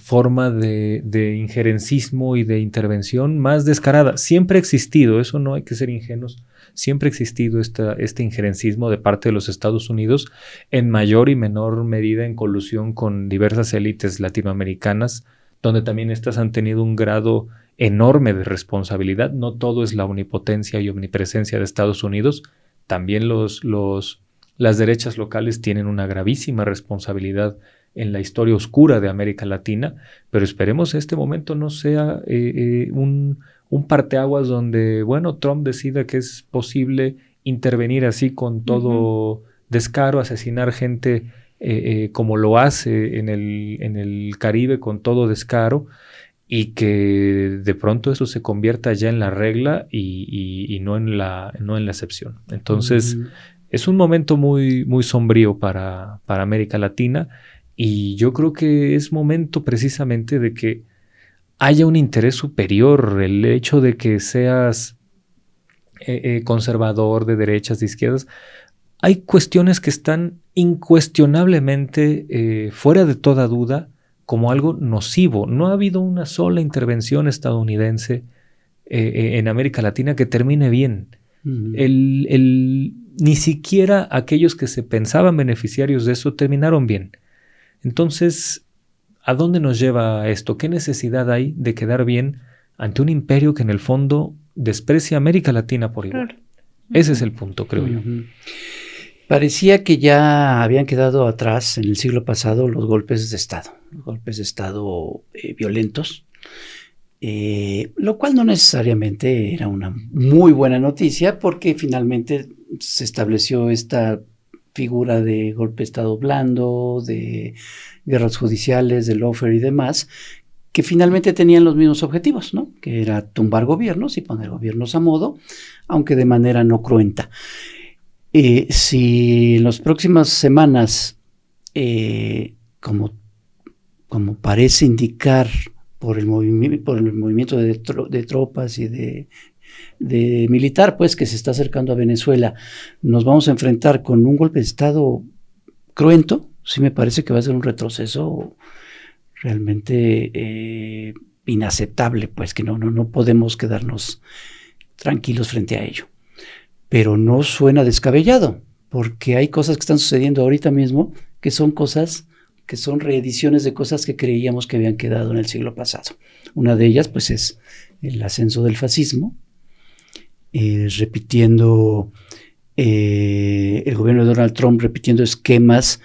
[SPEAKER 3] forma de injerencismo y de intervención más descarada. Siempre ha existido, eso no hay que ser ingenuos, siempre ha existido este injerencismo de parte de los Estados Unidos, en mayor y menor medida en colusión con diversas élites latinoamericanas, donde también estas han tenido un grado enorme de responsabilidad. No todo es la omnipotencia y omnipresencia de Estados Unidos, también las derechas locales tienen una gravísima responsabilidad en la historia oscura de América Latina, pero esperemos este momento no sea un parteaguas donde, bueno, Trump decida que es posible intervenir así con todo descaro, asesinar gente como lo hace en el Caribe con todo descaro, y que de pronto eso se convierta ya en la regla y no en la excepción. Entonces, es un momento muy, muy sombrío para América Latina, y yo creo que es momento precisamente de que haya un interés superior. El hecho de que seas conservador, de derechas, de izquierdas, hay cuestiones que están incuestionablemente fuera de toda duda como algo nocivo. No ha habido una sola intervención estadounidense en América Latina que termine bien. Ni siquiera aquellos que se pensaban beneficiarios de eso terminaron bien. Entonces, ¿a dónde nos lleva esto? ¿Qué necesidad hay de quedar bien ante un imperio que en el fondo desprecia a América Latina por igual? Claro. Ese es el punto, creo yo.
[SPEAKER 2] Parecía que ya habían quedado atrás en el siglo pasado los golpes de Estado violentos, lo cual no necesariamente era una muy buena noticia, porque finalmente se estableció esta figura de golpe de Estado blando, de guerras judiciales, de lawfare y demás, que finalmente tenían los mismos objetivos, ¿no? Que era tumbar gobiernos y poner gobiernos a modo, aunque de manera no cruenta. Si en las próximas semanas, como parece indicar por el movimiento de tropas y de militar, pues, que se está acercando a Venezuela, nos vamos a enfrentar con un golpe de Estado cruento, sí me parece que va a ser un retroceso realmente inaceptable, pues, que no podemos quedarnos tranquilos frente a ello. Pero no suena descabellado, porque hay cosas que están sucediendo ahorita mismo que son cosas que son reediciones de cosas que creíamos que habían quedado en el siglo pasado. Una de ellas, pues, es el ascenso del fascismo, repitiendo el gobierno de Donald Trump, repitiendo esquemas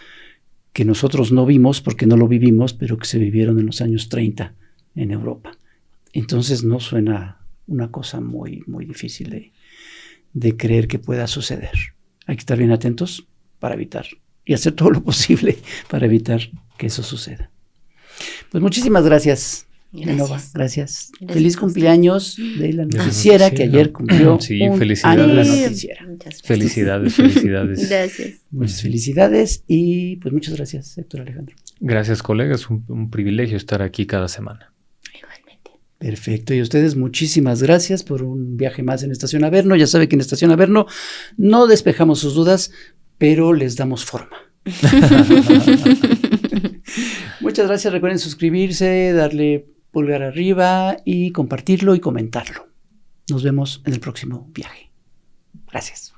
[SPEAKER 2] que nosotros no vimos porque no lo vivimos, pero que se vivieron en los años 30 en Europa. Entonces no suena una cosa muy, muy difícil de creer que pueda suceder. Hay que estar bien atentos para evitar y hacer todo lo posible para evitar que eso suceda. Pues muchísimas gracias. Gracias. Feliz cumpleaños de la noticiera, que ayer cumplió un año de la noticiera.
[SPEAKER 3] Felicidades.
[SPEAKER 1] Gracias.
[SPEAKER 2] Muchas felicidades y pues muchas gracias, Héctor Alejandro.
[SPEAKER 3] Gracias, colegas. Un privilegio estar aquí cada semana.
[SPEAKER 2] Perfecto, y a ustedes muchísimas gracias por un viaje más en Estación Averno. Ya sabe que en Estación Averno no despejamos sus dudas, pero les damos forma. Muchas gracias, recuerden suscribirse, darle pulgar arriba y compartirlo y comentarlo. Nos vemos en el próximo viaje. Gracias.